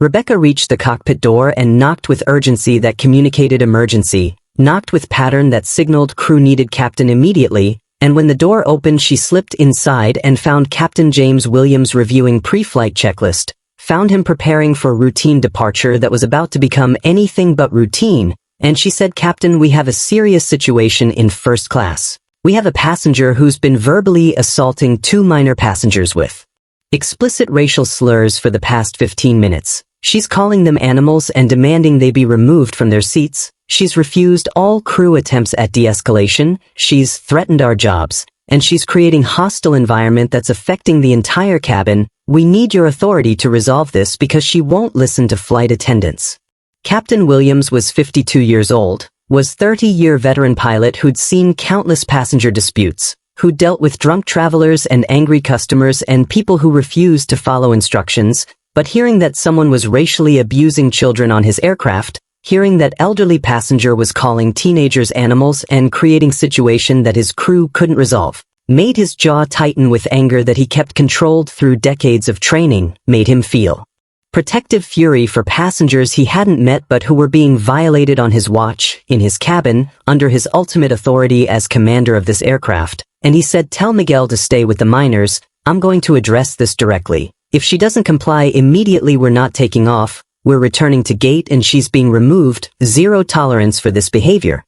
Rebecca reached the cockpit door and knocked with urgency that communicated emergency, knocked with pattern that signaled crew needed Captain immediately, and when the door opened she slipped inside and found Captain James Williams reviewing pre-flight checklist, found him preparing for routine departure that was about to become anything but routine, and she said, "Captain, we have a serious situation in first class. We have a passenger who's been verbally assaulting 2 minor passengers with explicit racial slurs for the past 15 minutes. She's calling them animals and demanding they be removed from their seats. She's refused all crew attempts at de-escalation. She's threatened our jobs. And she's creating hostile environment that's affecting the entire cabin. We need your authority to resolve this because she won't listen to flight attendants." Captain Williams was 52 years old, was 30-year veteran pilot who'd seen countless passenger disputes, who dealt with drunk travelers and angry customers and people who refused to follow instructions, but hearing that someone was racially abusing children on his aircraft, hearing that elderly passenger was calling teenagers animals and creating situation that his crew couldn't resolve, made his jaw tighten with anger that he kept controlled through decades of training, made him feel protective fury for passengers he hadn't met but who were being violated on his watch, in his cabin, under his ultimate authority as commander of this aircraft, and he said, "Tell Miguel to stay with the minors, I'm going to address this directly. If she doesn't comply immediately we're not taking off, we're returning to gate and she's being removed, zero tolerance for this behavior."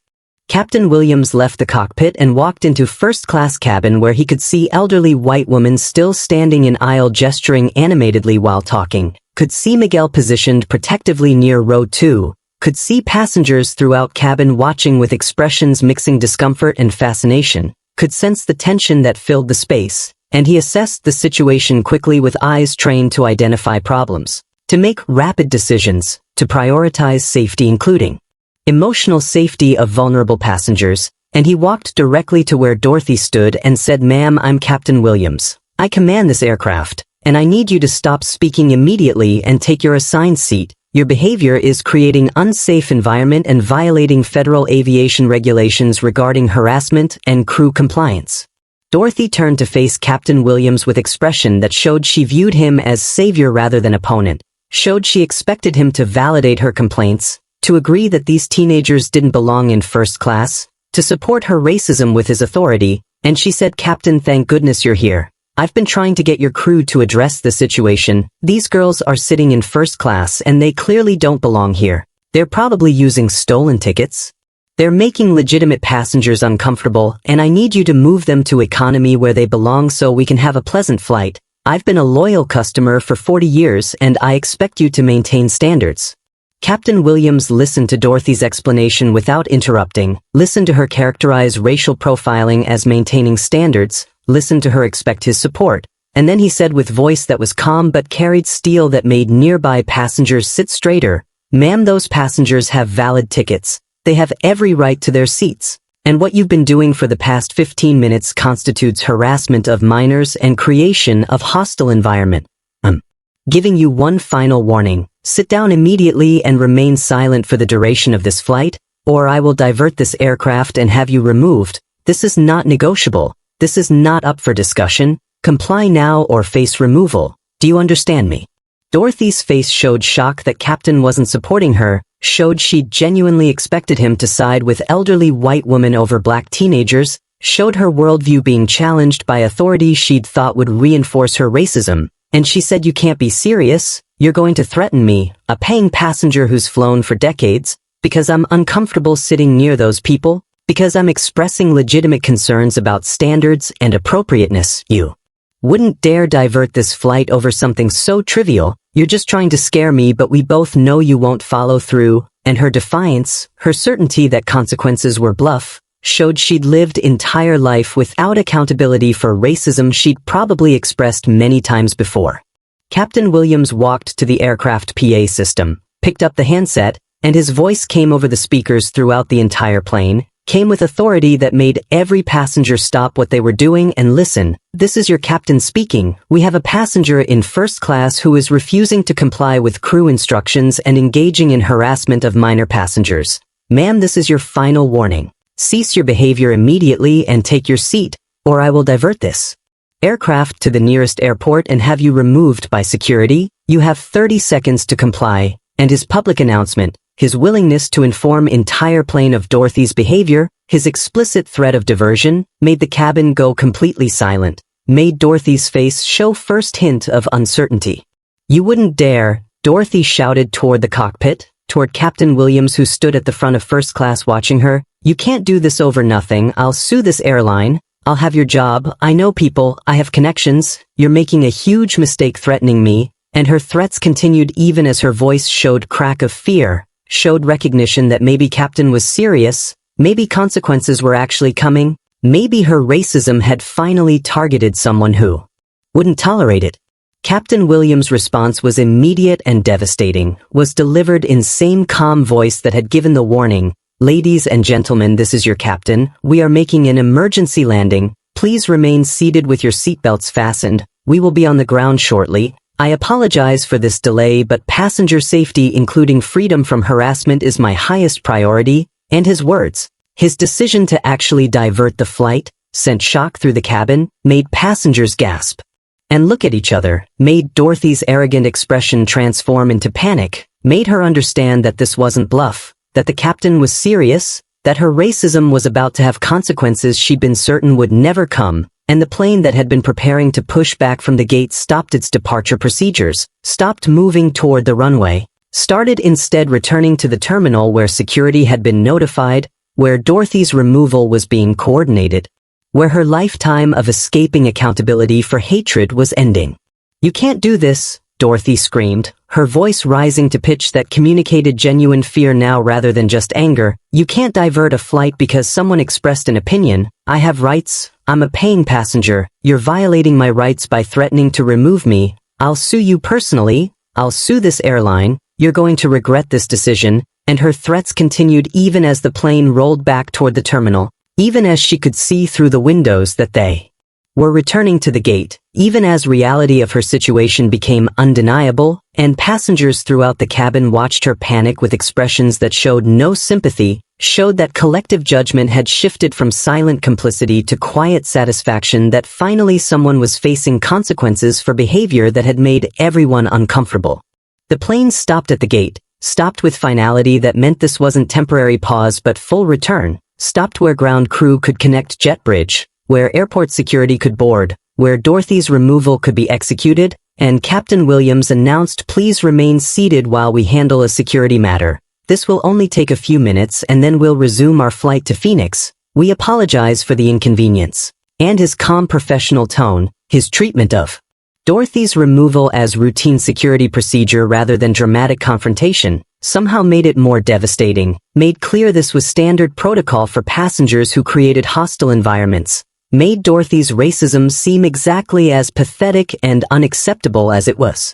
Captain Williams left the cockpit and walked into first-class cabin where he could see elderly white woman still standing in aisle gesturing animatedly while talking, could see Miguel positioned protectively near row 2, could see passengers throughout cabin watching with expressions mixing discomfort and fascination, could sense the tension that filled the space, and he assessed the situation quickly with eyes trained to identify problems, to make rapid decisions, to prioritize safety including emotional safety of vulnerable passengers, and he walked directly to where Dorothy stood and said, "Ma'am, I'm Captain Williams. I command this aircraft, and I need you to stop speaking immediately and take your assigned seat. Your behavior is creating unsafe environment and violating federal aviation regulations regarding harassment and crew compliance." Dorothy turned to face Captain Williams with expression that showed she viewed him as savior rather than opponent, showed she expected him to validate her complaints, to agree that these teenagers didn't belong in first class, to support her racism with his authority, and she said, "Captain, thank goodness you're here. I've been trying to get your crew to address the situation. These girls are sitting in first class and they clearly don't belong here. They're probably using stolen tickets. They're making legitimate passengers uncomfortable, and I need you to move them to economy where they belong so we can have a pleasant flight. I've been a loyal customer for 40 years and I expect you to maintain standards." Captain Williams listened to Dorothy's explanation without interrupting, listened to her characterize racial profiling as maintaining standards, listened to her expect his support, and then he said with voice that was calm but carried steel that made nearby passengers sit straighter, "Ma'am, those passengers have valid tickets. They have every right to their seats. And what you've been doing for the past 15 minutes constitutes harassment of minors and creation of hostile environment. Giving you one final warning. Sit down immediately and remain silent for the duration of this flight, or I will divert this aircraft and have you removed. This is not negotiable. This is not up for discussion. Comply now or face removal. Do you understand me?" Dorothy's face showed shock that Captain wasn't supporting her, showed she genuinely expected him to side with elderly white women over black teenagers, showed her worldview being challenged by authority she'd thought would reinforce her racism, and she said, "You can't be serious. You're going to threaten me, a paying passenger who's flown for decades, because I'm uncomfortable sitting near those people, because I'm expressing legitimate concerns about standards and appropriateness. You wouldn't dare divert this flight over something so trivial. You're just trying to scare me, but we both know you won't follow through." And her defiance, her certainty that consequences were bluff, showed she'd lived entire life without accountability for racism she'd probably expressed many times before. Captain Williams walked to the aircraft PA system, picked up the handset, and his voice came over the speakers throughout the entire plane, came with authority that made every passenger stop what they were doing and listen. "This is your captain speaking. We have a passenger in first class who is refusing to comply with crew instructions and engaging in harassment of minor passengers. Ma'am, this is your final warning. Cease your behavior immediately and take your seat, or I will divert this aircraft to the nearest airport and have you removed by security. You have 30 seconds to comply." And his public announcement, his willingness to inform entire plane of Dorothy's behavior, his explicit threat of diversion, made the cabin go completely silent, made Dorothy's face show first hint of uncertainty. "You wouldn't dare," Dorothy shouted toward the cockpit, toward Captain Williams who stood at the front of first class watching her. "You can't do this over nothing. I'll sue this airline. I'll have your job. I know people. I have connections. You're making a huge mistake threatening me." And her threats continued even as her voice showed crack of fear, showed recognition that maybe Captain was serious, maybe consequences were actually coming, maybe her racism had finally targeted someone who wouldn't tolerate it. Captain Williams' response was immediate and devastating, was delivered in same calm voice that had given the warning. "Ladies and gentlemen, this is your captain. We are making an emergency landing. Please remain seated with your seatbelts fastened. We will be on the ground shortly. I apologize for this delay, but passenger safety, including freedom from harassment, is my highest priority." And his words, his decision to actually divert the flight, sent shock through the cabin, made passengers gasp and look at each other, made Dorothy's arrogant expression transform into panic, made her understand that this wasn't bluff, that the captain was serious, that her racism was about to have consequences she'd been certain would never come. And the plane that had been preparing to push back from the gate stopped its departure procedures, stopped moving toward the runway, started instead returning to the terminal where security had been notified, where Dorothy's removal was being coordinated, where her lifetime of escaping accountability for hatred was ending. "You can't do this," Dorothy screamed, her voice rising to pitch that communicated genuine fear now rather than just anger. "You can't divert a flight because someone expressed an opinion. I have rights. I'm a paying passenger. You're violating my rights by threatening to remove me. I'll sue you personally. I'll sue this airline. You're going to regret this decision." And her threats continued even as the plane rolled back toward the terminal, even as she could see through the windows that they were returning to the gate, even as reality of her situation became undeniable, and passengers throughout the cabin watched her panic with expressions that showed no sympathy, showed that collective judgment had shifted from silent complicity to quiet satisfaction that finally someone was facing consequences for behavior that had made everyone uncomfortable. The plane stopped at the gate, stopped with finality that meant this wasn't temporary pause but full return, stopped where ground crew could connect jet bridge, where airport security could board, where Dorothy's removal could be executed, and Captain Williams announced, "Please remain seated while we handle a security matter. This will only take a few minutes and then we'll resume our flight to Phoenix. We apologize for the inconvenience." And his calm professional tone, his treatment of Dorothy's removal as routine security procedure rather than dramatic confrontation, somehow made it more devastating, made clear this was standard protocol for passengers who created hostile environments, made Dorothy's racism seem exactly as pathetic and unacceptable as it was.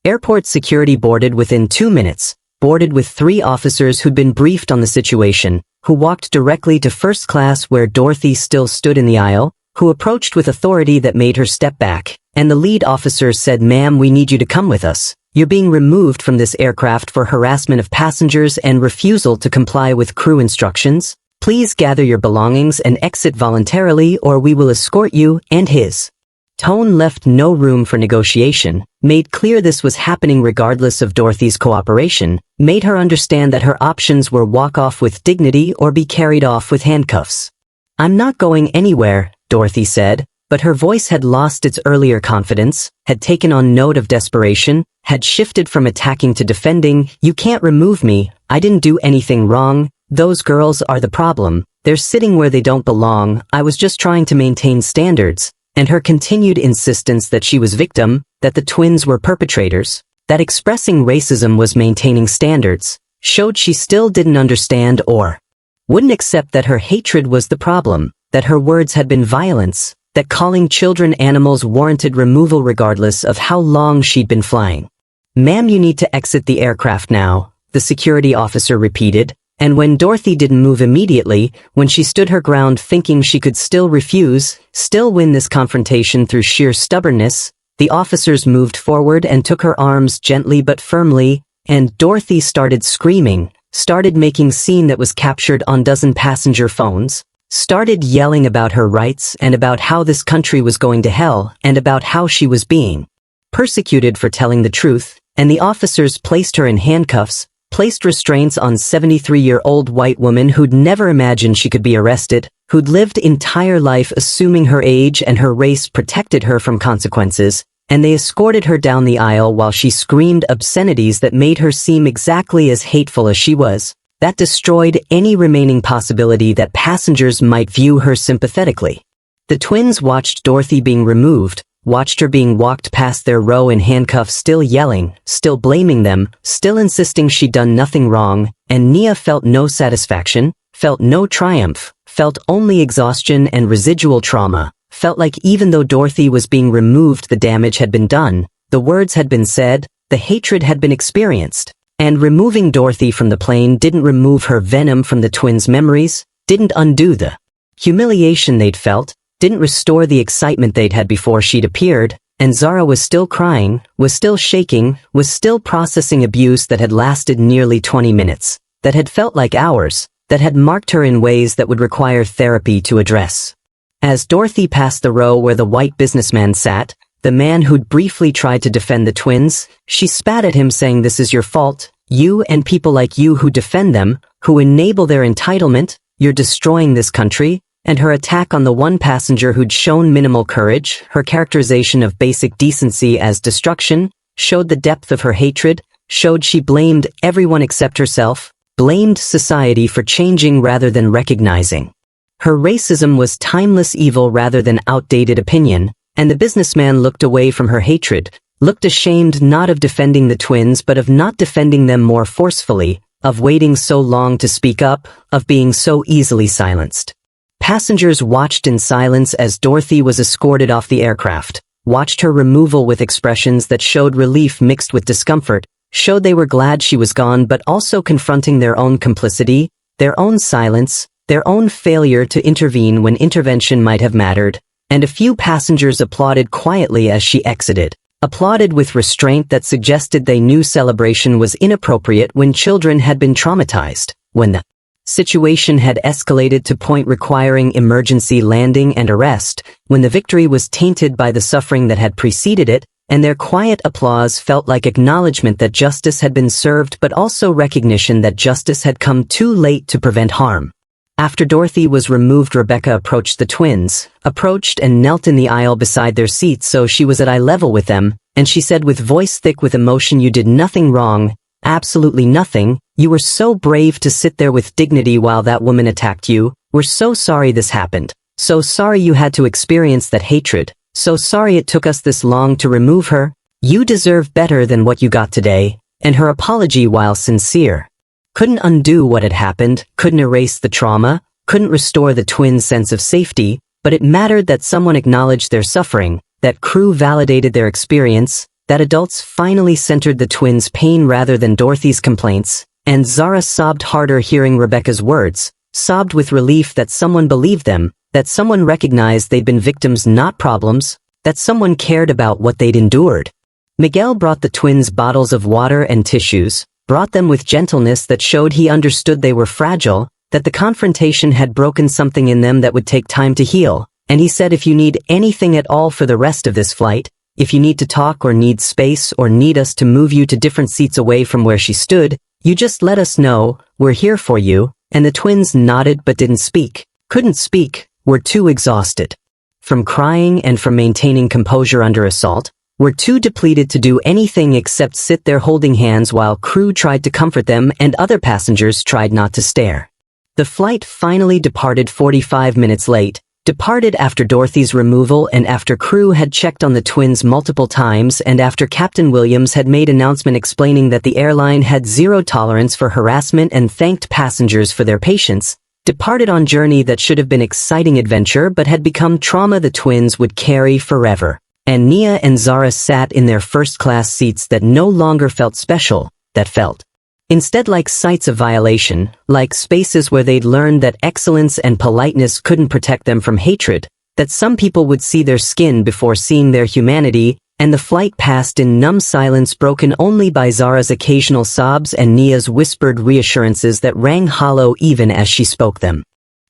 Airport security boarded within 2 minutes, boarded with 3 officers who'd been briefed on the situation, who walked directly to first class where Dorothy still stood in the aisle, who approached with authority that made her step back, and the lead officer said, "Ma'am, we need you to come with us. You're being removed from this aircraft for harassment of passengers and refusal to comply with crew instructions. Please gather your belongings and exit voluntarily or we will escort you," and his tone left no room for negotiation, made clear this was happening regardless of Dorothy's cooperation, made her understand that her options were walk off with dignity or be carried off with handcuffs. "I'm not going anywhere," Dorothy said, but her voice had lost its earlier confidence, had taken on note of desperation, had shifted from attacking to defending. "You can't remove me. I didn't do anything wrong. Those girls are the problem. They're sitting where they don't belong. I was just trying to maintain standards." And her continued insistence that she was victim, that the twins were perpetrators, that expressing racism was maintaining standards, showed she still didn't understand or wouldn't accept that her hatred was the problem, that her words had been violence, that calling children animals warranted removal regardless of how long she'd been flying. "Ma'am, you need to exit the aircraft now," the security officer repeated, and when Dorothy didn't move immediately, when she stood her ground thinking she could still refuse, still win this confrontation through sheer stubbornness, the officers moved forward and took her arms gently but firmly, and Dorothy started screaming, started making scene that was captured on dozen passenger phones, started yelling about her rights and about how this country was going to hell and about how she was being persecuted for telling the truth, and the officers placed her in handcuffs, placed restraints on 73-year-old white woman who'd never imagined she could be arrested, who'd lived entire life assuming her age and her race protected her from consequences, and they escorted her down the aisle while she screamed obscenities that made her seem exactly as hateful as she was. That destroyed any remaining possibility that passengers might view her sympathetically. The twins watched Dorothy being removed, watched her being walked past their row in handcuffs, still yelling, still blaming them, still insisting she'd done nothing wrong, and Nia felt no satisfaction, felt no triumph, felt only exhaustion and residual trauma, felt like even though Dorothy was being removed the damage had been done, the words had been said, the hatred had been experienced. And removing Dorothy from the plane didn't remove her venom from the twins' memories, didn't undo the humiliation they'd felt, didn't restore the excitement they'd had before she'd appeared, and Zara was still crying, was still shaking, was still processing abuse that had lasted nearly 20 minutes, that had felt like hours, that had marked her in ways that would require therapy to address. As Dorothy passed the row where the white businessman sat, the man who'd briefly tried to defend the twins, she spat at him saying, "This is your fault. You and people like you who defend them, who enable their entitlement, you're destroying this country." And her attack on the one passenger who'd shown minimal courage, her characterization of basic decency as destruction, showed the depth of her hatred, showed she blamed everyone except herself, blamed society for changing rather than recognizing. Her racism was timeless evil rather than outdated opinion, and the businessman looked away from her hatred, looked ashamed not of defending the twins but of not defending them more forcefully, of waiting so long to speak up, of being so easily silenced. Passengers watched in silence as Dorothy was escorted off the aircraft, watched her removal with expressions that showed relief mixed with discomfort, showed they were glad she was gone but also confronting their own complicity, their own silence, their own failure to intervene when intervention might have mattered, and a few passengers applauded quietly as she exited, applauded with restraint that suggested they knew celebration was inappropriate when children had been traumatized, when the situation had escalated to point requiring emergency landing and arrest, when the victory was tainted by the suffering that had preceded it, and their quiet applause felt like acknowledgement that justice had been served but also recognition that justice had come too late to prevent harm. After Dorothy was removed, Rebecca approached the twins, approached and knelt in the aisle beside their seats so she was at eye level with them, and she said with voice thick with emotion, "You did nothing wrong, absolutely nothing. You were so brave to sit there with dignity while that woman attacked you. We're so sorry this happened. So sorry you had to experience that hatred. So sorry it took us this long to remove her. You deserve better than what you got today." And her apology, while sincere, couldn't undo what had happened, couldn't erase the trauma, couldn't restore the twins' sense of safety, but it mattered that someone acknowledged their suffering, that crew validated their experience, that adults finally centered the twins' pain rather than Dorothy's complaints, and Zara sobbed harder hearing Rebecca's words, sobbed with relief that someone believed them, that someone recognized they'd been victims not problems, that someone cared about what they'd endured. Miguel brought the twins bottles of water and tissues, brought them with gentleness that showed he understood they were fragile, that the confrontation had broken something in them that would take time to heal, and he said, "If you need anything at all for the rest of this flight, if you need to talk or need space or need us to move you to different seats away from where she stood, you just let us know, we're here for you." And the twins nodded but didn't speak, couldn't speak, were too exhausted from crying and from maintaining composure under assault, were too depleted to do anything except sit there holding hands while crew tried to comfort them and other passengers tried not to stare. The flight finally departed 45 minutes late, departed after Dorothy's removal and after crew had checked on the twins multiple times and after Captain Williams had made announcement explaining that the airline had zero tolerance for harassment and thanked passengers for their patience, departed on journey that should have been exciting adventure but had become trauma the twins would carry forever. And Nia and Zara sat in their first-class seats that no longer felt special, that felt instead like sites of violation, like spaces where they'd learned that excellence and politeness couldn't protect them from hatred, that some people would see their skin before seeing their humanity, and the flight passed in numb silence broken only by Zara's occasional sobs and Nia's whispered reassurances that rang hollow even as she spoke them.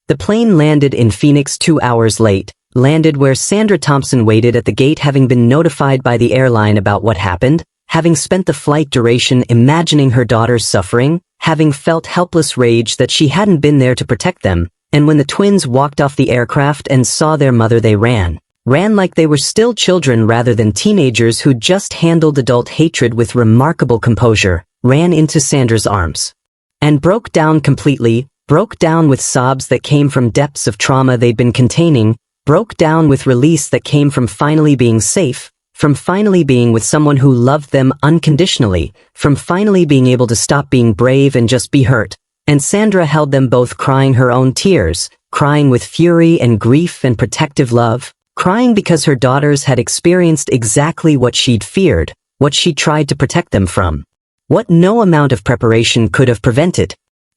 The plane landed in Phoenix 2 hours late, landed where Sandra Thompson waited at the gate, having been notified by the airline about what happened, having spent the flight duration imagining her daughter's suffering, having felt helpless rage that she hadn't been there to protect them, and when the twins walked off the aircraft and saw their mother they ran like they were still children rather than teenagers who'd just handled adult hatred with remarkable composure, ran into Sandra's arms. And broke down completely, broke down with sobs that came from depths of trauma they'd been containing, broke down with release that came from finally being safe, from finally being with someone who loved them unconditionally, from finally being able to stop being brave and just be hurt. And Sandra held them both, crying her own tears, crying with fury and grief and protective love, crying because her daughters had experienced exactly what she'd feared, what she tried to protect them from, what no amount of preparation could have prevented.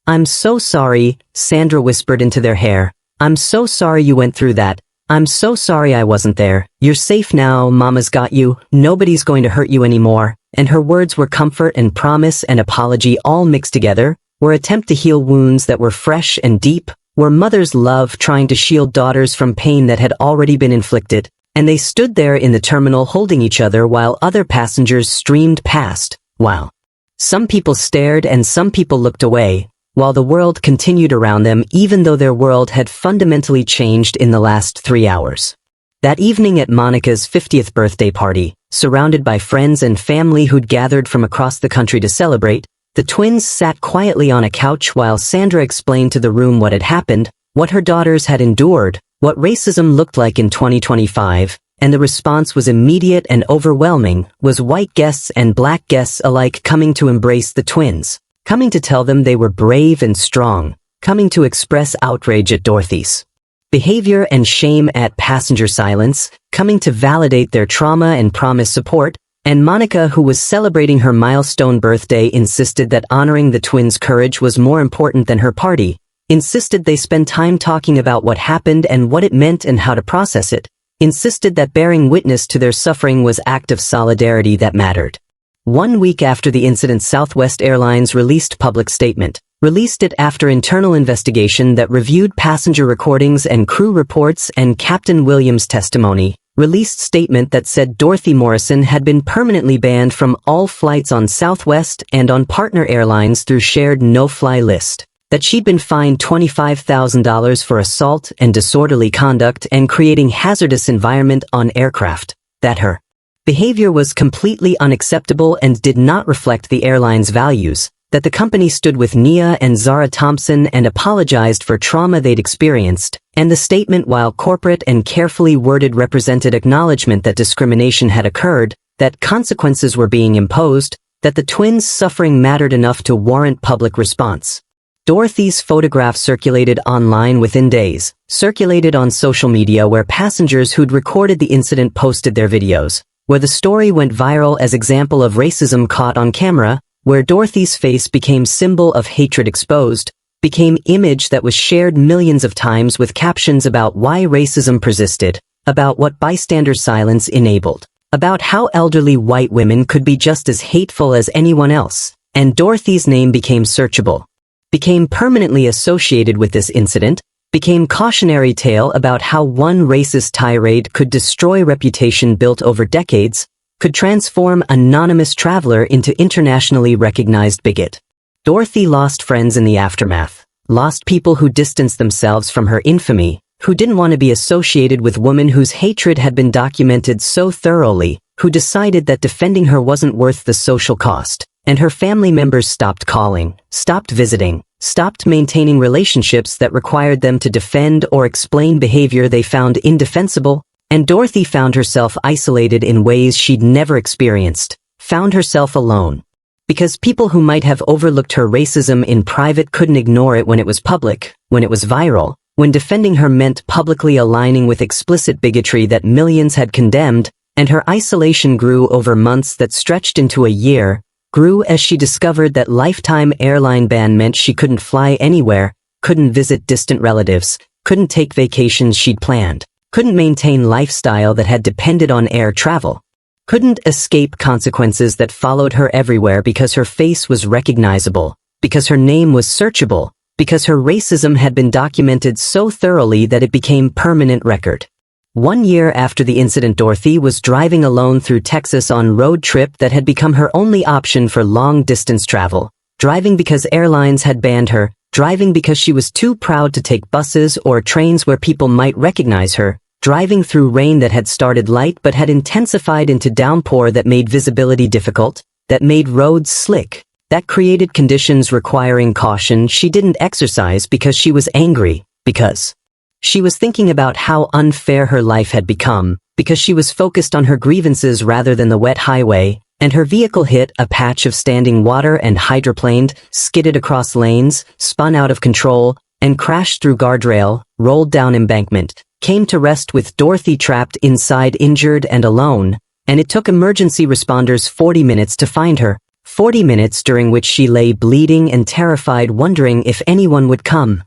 "I'm so sorry," Sandra whispered into their hair. "I'm so sorry you went through that. I'm so sorry I wasn't there. You're safe now, Mama's got you, nobody's going to hurt you anymore." And her words were comfort and promise and apology all mixed together, were attempt to heal wounds that were fresh and deep, were mother's love trying to shield daughters from pain that had already been inflicted, and they stood there in the terminal holding each other while other passengers streamed past, while some people stared and some people looked away, while the world continued around them even though their world had fundamentally changed in the last 3 hours. That evening at Monica's 50th birthday party, surrounded by friends and family who'd gathered from across the country to celebrate, The twins sat quietly on a couch while Sandra explained to the room what had happened, what her daughters had endured, what racism looked like in 2025, and the response was immediate and overwhelming, was white guests and black guests alike coming to embrace the twins, coming to tell them they were brave and strong, coming to express outrage at Dorothy's behavior and shame at passenger silence, coming to validate their trauma and promise support, and Monica, who was celebrating her milestone birthday, insisted that honoring the twins' courage was more important than her party, insisted they spend time talking about what happened and what it meant and how to process it, insisted that bearing witness to their suffering was act of solidarity that mattered. 1 week after the incident, Southwest Airlines released public statement, released it after internal investigation that reviewed passenger recordings and crew reports and Captain Williams' testimony, released statement that said Dorothy Morrison had been permanently banned from all flights on Southwest and on partner airlines through shared no-fly list, that she'd been fined $25,000 for assault and disorderly conduct and creating hazardous environment on aircraft, that her behavior was completely unacceptable and did not reflect the airline's values, that the company stood with Nia and Zara Thompson and apologized for trauma they'd experienced, and the statement, while corporate and carefully worded, represented acknowledgement that discrimination had occurred, that consequences were being imposed, that the twins' suffering mattered enough to warrant public response. Dorothy's photograph circulated online within days, circulated on social media where passengers who'd recorded the incident posted their videos, where the story went viral as example of racism caught on camera, where Dorothy's face became symbol of hatred exposed, became image that was shared millions of times with captions about why racism persisted, about what bystander silence enabled, about how elderly white women could be just as hateful as anyone else, and Dorothy's name became searchable, became permanently associated with this incident, became cautionary tale about how one racist tirade could destroy reputation built over decades, could transform anonymous traveler into internationally recognized bigot. Dorothy lost friends in the aftermath, lost people who distanced themselves from her infamy, who didn't want to be associated with women whose hatred had been documented so thoroughly, who decided that defending her wasn't worth the social cost, and her family members stopped calling, stopped visiting, stopped maintaining relationships that required them to defend or explain behavior they found indefensible, and Dorothy found herself isolated in ways she'd never experienced, found herself alone. Because people who might have overlooked her racism in private couldn't ignore it when it was public, when it was viral, when defending her meant publicly aligning with explicit bigotry that millions had condemned, and her isolation grew over months that stretched into a year, grew as she discovered that lifetime airline ban meant she couldn't fly anywhere, couldn't visit distant relatives, couldn't take vacations she'd planned, couldn't maintain lifestyle that had depended on air travel, couldn't escape consequences that followed her everywhere because her face was recognizable, because her name was searchable, because her racism had been documented so thoroughly that it became permanent record. 1 year after the incident, Dorothy was driving alone through Texas on road trip that had become her only option for long-distance travel, driving because airlines had banned her, driving because she was too proud to take buses or trains where people might recognize her, driving through rain that had started light but had intensified into downpour that made visibility difficult, that made roads slick, that created conditions requiring caution she didn't exercise because she was angry, because she was thinking about how unfair her life had become, because she was focused on her grievances rather than the wet highway, and her vehicle hit a patch of standing water and hydroplaned, skidded across lanes, spun out of control, and crashed through guardrail, rolled down embankment, came to rest with Dorothy trapped inside, injured and alone, and it took emergency responders 40 minutes to find her, 40 minutes during which she lay bleeding and terrified, wondering if anyone would come.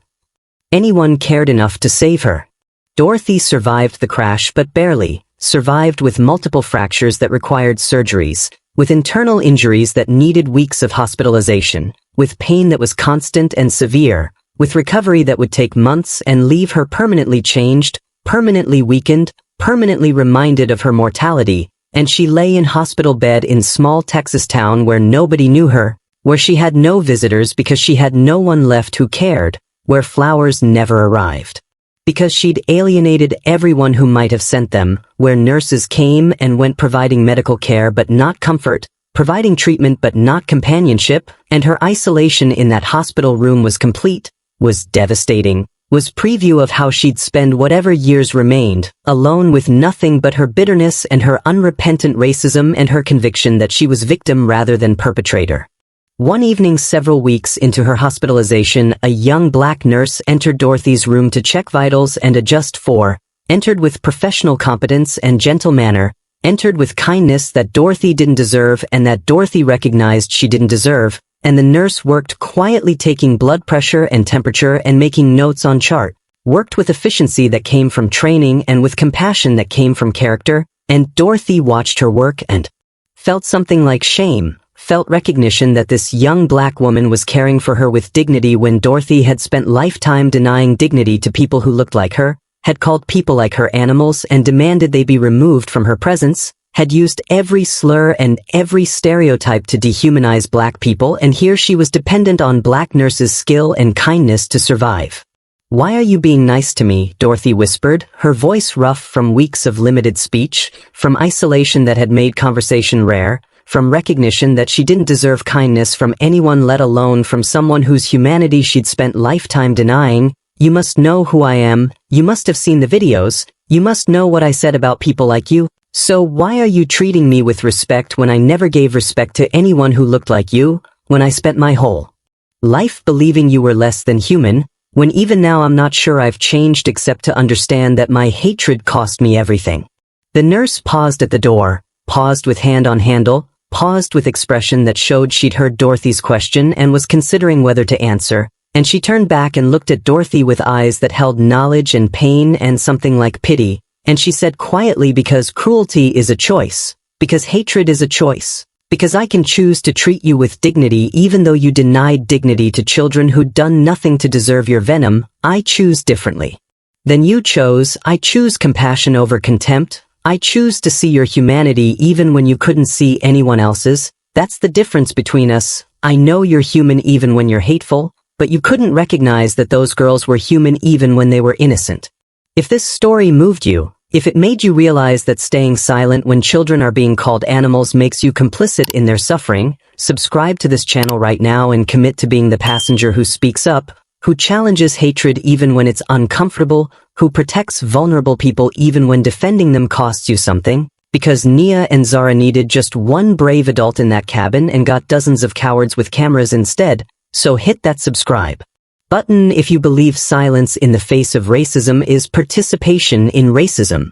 Anyone cared enough to save her. Dorothy survived the crash, but barely, survived with multiple fractures that required surgeries, with internal injuries that needed weeks of hospitalization, with pain that was constant and severe, with recovery that would take months and leave her permanently changed, permanently weakened, permanently reminded of her mortality, and she lay in hospital bed in small Texas town where nobody knew her, where she had no visitors because she had no one left who cared, where flowers never arrived. Because she'd alienated everyone who might have sent them, where nurses came and went providing medical care but not comfort, providing treatment but not companionship, and her isolation in that hospital room was complete, was devastating, was preview of how she'd spend whatever years remained, alone with nothing but her bitterness and her unrepentant racism and her conviction that she was victim rather than perpetrator. One evening several weeks into her hospitalization, a young black nurse entered Dorothy's room to check vitals and adjust entered with professional competence and gentle manner, entered with kindness that Dorothy didn't deserve and that Dorothy recognized she didn't deserve, and the nurse worked quietly taking blood pressure and temperature and making notes on chart, worked with efficiency that came from training and with compassion that came from character, and Dorothy watched her work and felt something like shame, felt recognition that this young black woman was caring for her with dignity when Dorothy had spent lifetime denying dignity to people who looked like her, had called people like her animals and demanded they be removed from her presence, had used every slur and every stereotype to dehumanize black people, and here she was dependent on black nurses' skill and kindness to survive. "Why are you being nice to me?" Dorothy whispered, her voice rough from weeks of limited speech, from isolation that had made conversation rare, from recognition that she didn't deserve kindness from anyone, let alone from someone whose humanity she'd spent lifetime denying. "You must know who I am, you must have seen the videos, you must know what I said about people like you. So why are you treating me with respect when I never gave respect to anyone who looked like you, when I spent my whole life believing you were less than human, when even now I'm not sure I've changed except to understand that my hatred cost me everything?" The nurse paused at the door, paused with hand on handle, paused with expression that showed she'd heard Dorothy's question and was considering whether to answer, and she turned back and looked at Dorothy with eyes that held knowledge and pain and something like pity, and she said quietly, "Because cruelty is a choice, because hatred is a choice, because I can choose to treat you with dignity even though you denied dignity to children who'd done nothing to deserve your venom, I choose differently than you chose. I choose compassion over contempt. I choose to see your humanity even when you couldn't see anyone else's. That's the difference between us. I know you're human even when you're hateful, but you couldn't recognize that those girls were human even when they were innocent. If this story moved you, if it made you realize that staying silent when children are being called animals makes you complicit in their suffering, subscribe to this channel right now and commit to being the passenger who speaks up, who challenges hatred even when it's uncomfortable, who protects vulnerable people even when defending them costs you something, because Nia and Zara needed just one brave adult in that cabin and got dozens of cowards with cameras instead, so hit that subscribe button if you believe silence in the face of racism is participation in racism.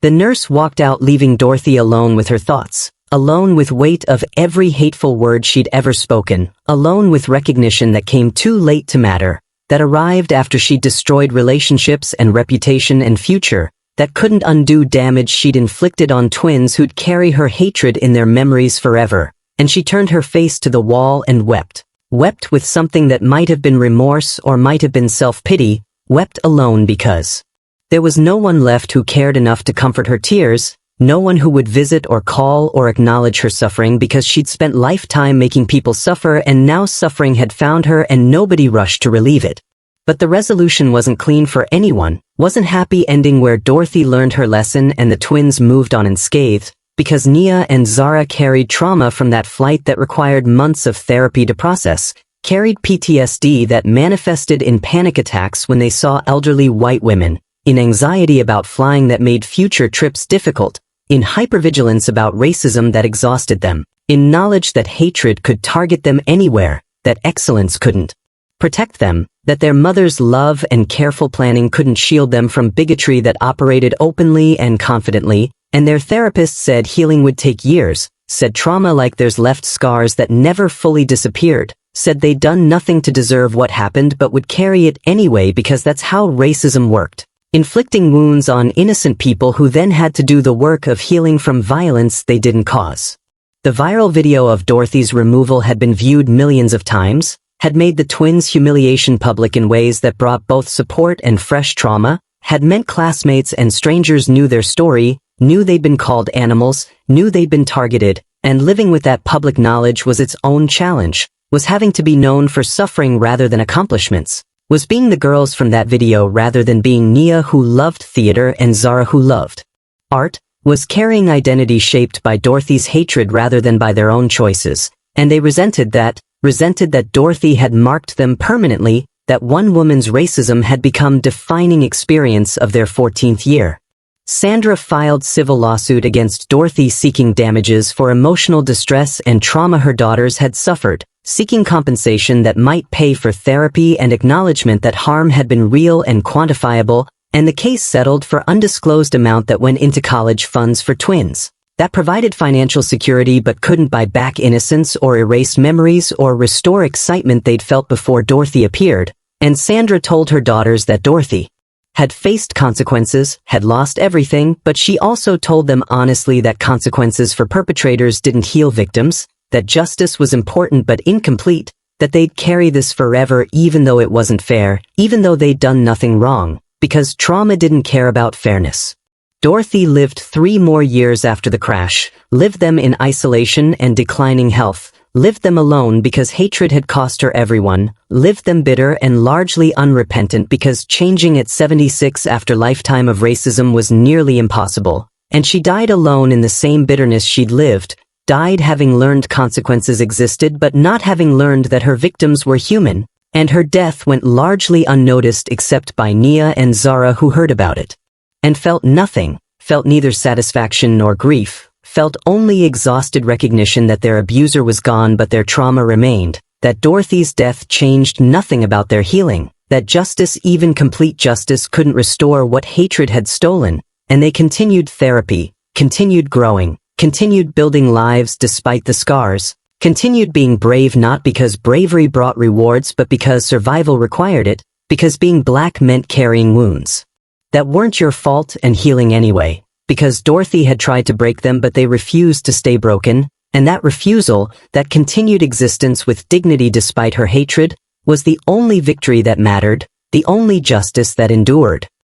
The nurse walked out, leaving Dorothy alone with her thoughts, alone with weight of every hateful word she'd ever spoken, alone with recognition that came too late to matter, that arrived after she'd destroyed relationships and reputation and future, that couldn't undo damage she'd inflicted on twins who'd carry her hatred in their memories forever, and she turned her face to the wall and wept. Wept with something that might have been remorse or might have been self-pity, wept alone because there was no one left who cared enough to comfort her tears, no one who would visit or call or acknowledge her suffering because she'd spent lifetime making people suffer and now suffering had found her and nobody rushed to relieve it. But the resolution wasn't clean for anyone, wasn't happy ending where Dorothy learned her lesson and the twins moved on unscathed, because Nia and Zara carried trauma from that flight that required months of therapy to process, carried PTSD that manifested in panic attacks when they saw elderly white women, in anxiety about flying that made future trips difficult, in hypervigilance about racism that exhausted them, in knowledge that hatred could target them anywhere, that excellence couldn't protect them, that their mother's love and careful planning couldn't shield them from bigotry that operated openly and confidently, and their therapist said healing would take years, said trauma like theirs left scars that never fully disappeared, said they'd done nothing to deserve what happened but would carry it anyway because that's how racism worked, inflicting wounds on innocent people who then had to do the work of healing from violence they didn't cause. The viral video of Dorothy's removal had been viewed millions of times, had made the twins' humiliation public in ways that brought both support and fresh trauma, had meant classmates and strangers knew their story, knew they'd been called animals, knew they'd been targeted, and living with that public knowledge was its own challenge, was having to be known for suffering rather than accomplishments, was being the girls from that video rather than being Nia who loved theater and Zara who loved art, was carrying identity shaped by Dorothy's hatred rather than by their own choices, and they resented that Dorothy had marked them permanently, that one woman's racism had become defining experience of their 14th year. Sandra filed civil lawsuit against Dorothy seeking damages for emotional distress and trauma her daughters had suffered, seeking compensation that might pay for therapy and acknowledgement that harm had been real and quantifiable, and the case settled for undisclosed amount that went into college funds for twins. That provided financial security but couldn't buy back innocence or erase memories or restore excitement they'd felt before Dorothy appeared, and Sandra told her daughters that Dorothy had faced consequences, had lost everything, but she also told them honestly that consequences for perpetrators didn't heal victims, that justice was important but incomplete, that they'd carry this forever even though it wasn't fair, even though they'd done nothing wrong, because trauma didn't care about fairness. Dorothy lived 3 more years after the crash, lived them in isolation and declining health, lived them alone because hatred had cost her everyone, lived them bitter and largely unrepentant because changing at 76 after lifetime of racism was nearly impossible, and she died alone in the same bitterness she'd lived, died having learned consequences existed but not having learned that her victims were human, and her death went largely unnoticed except by Nia and Zara who heard about it. And felt nothing, felt neither satisfaction nor grief, felt only exhausted recognition that their abuser was gone but their trauma remained, that Dorothy's death changed nothing about their healing, that justice, even complete justice, couldn't restore what hatred had stolen, and they continued therapy, continued growing, continued building lives despite the scars, continued being brave not because bravery brought rewards but because survival required it, because being black meant carrying wounds that weren't your fault and healing anyway, because Dorothy had tried to break them but they refused to stay broken, and that refusal, that continued existence with dignity despite her hatred, was the only victory that mattered, the only justice that endured.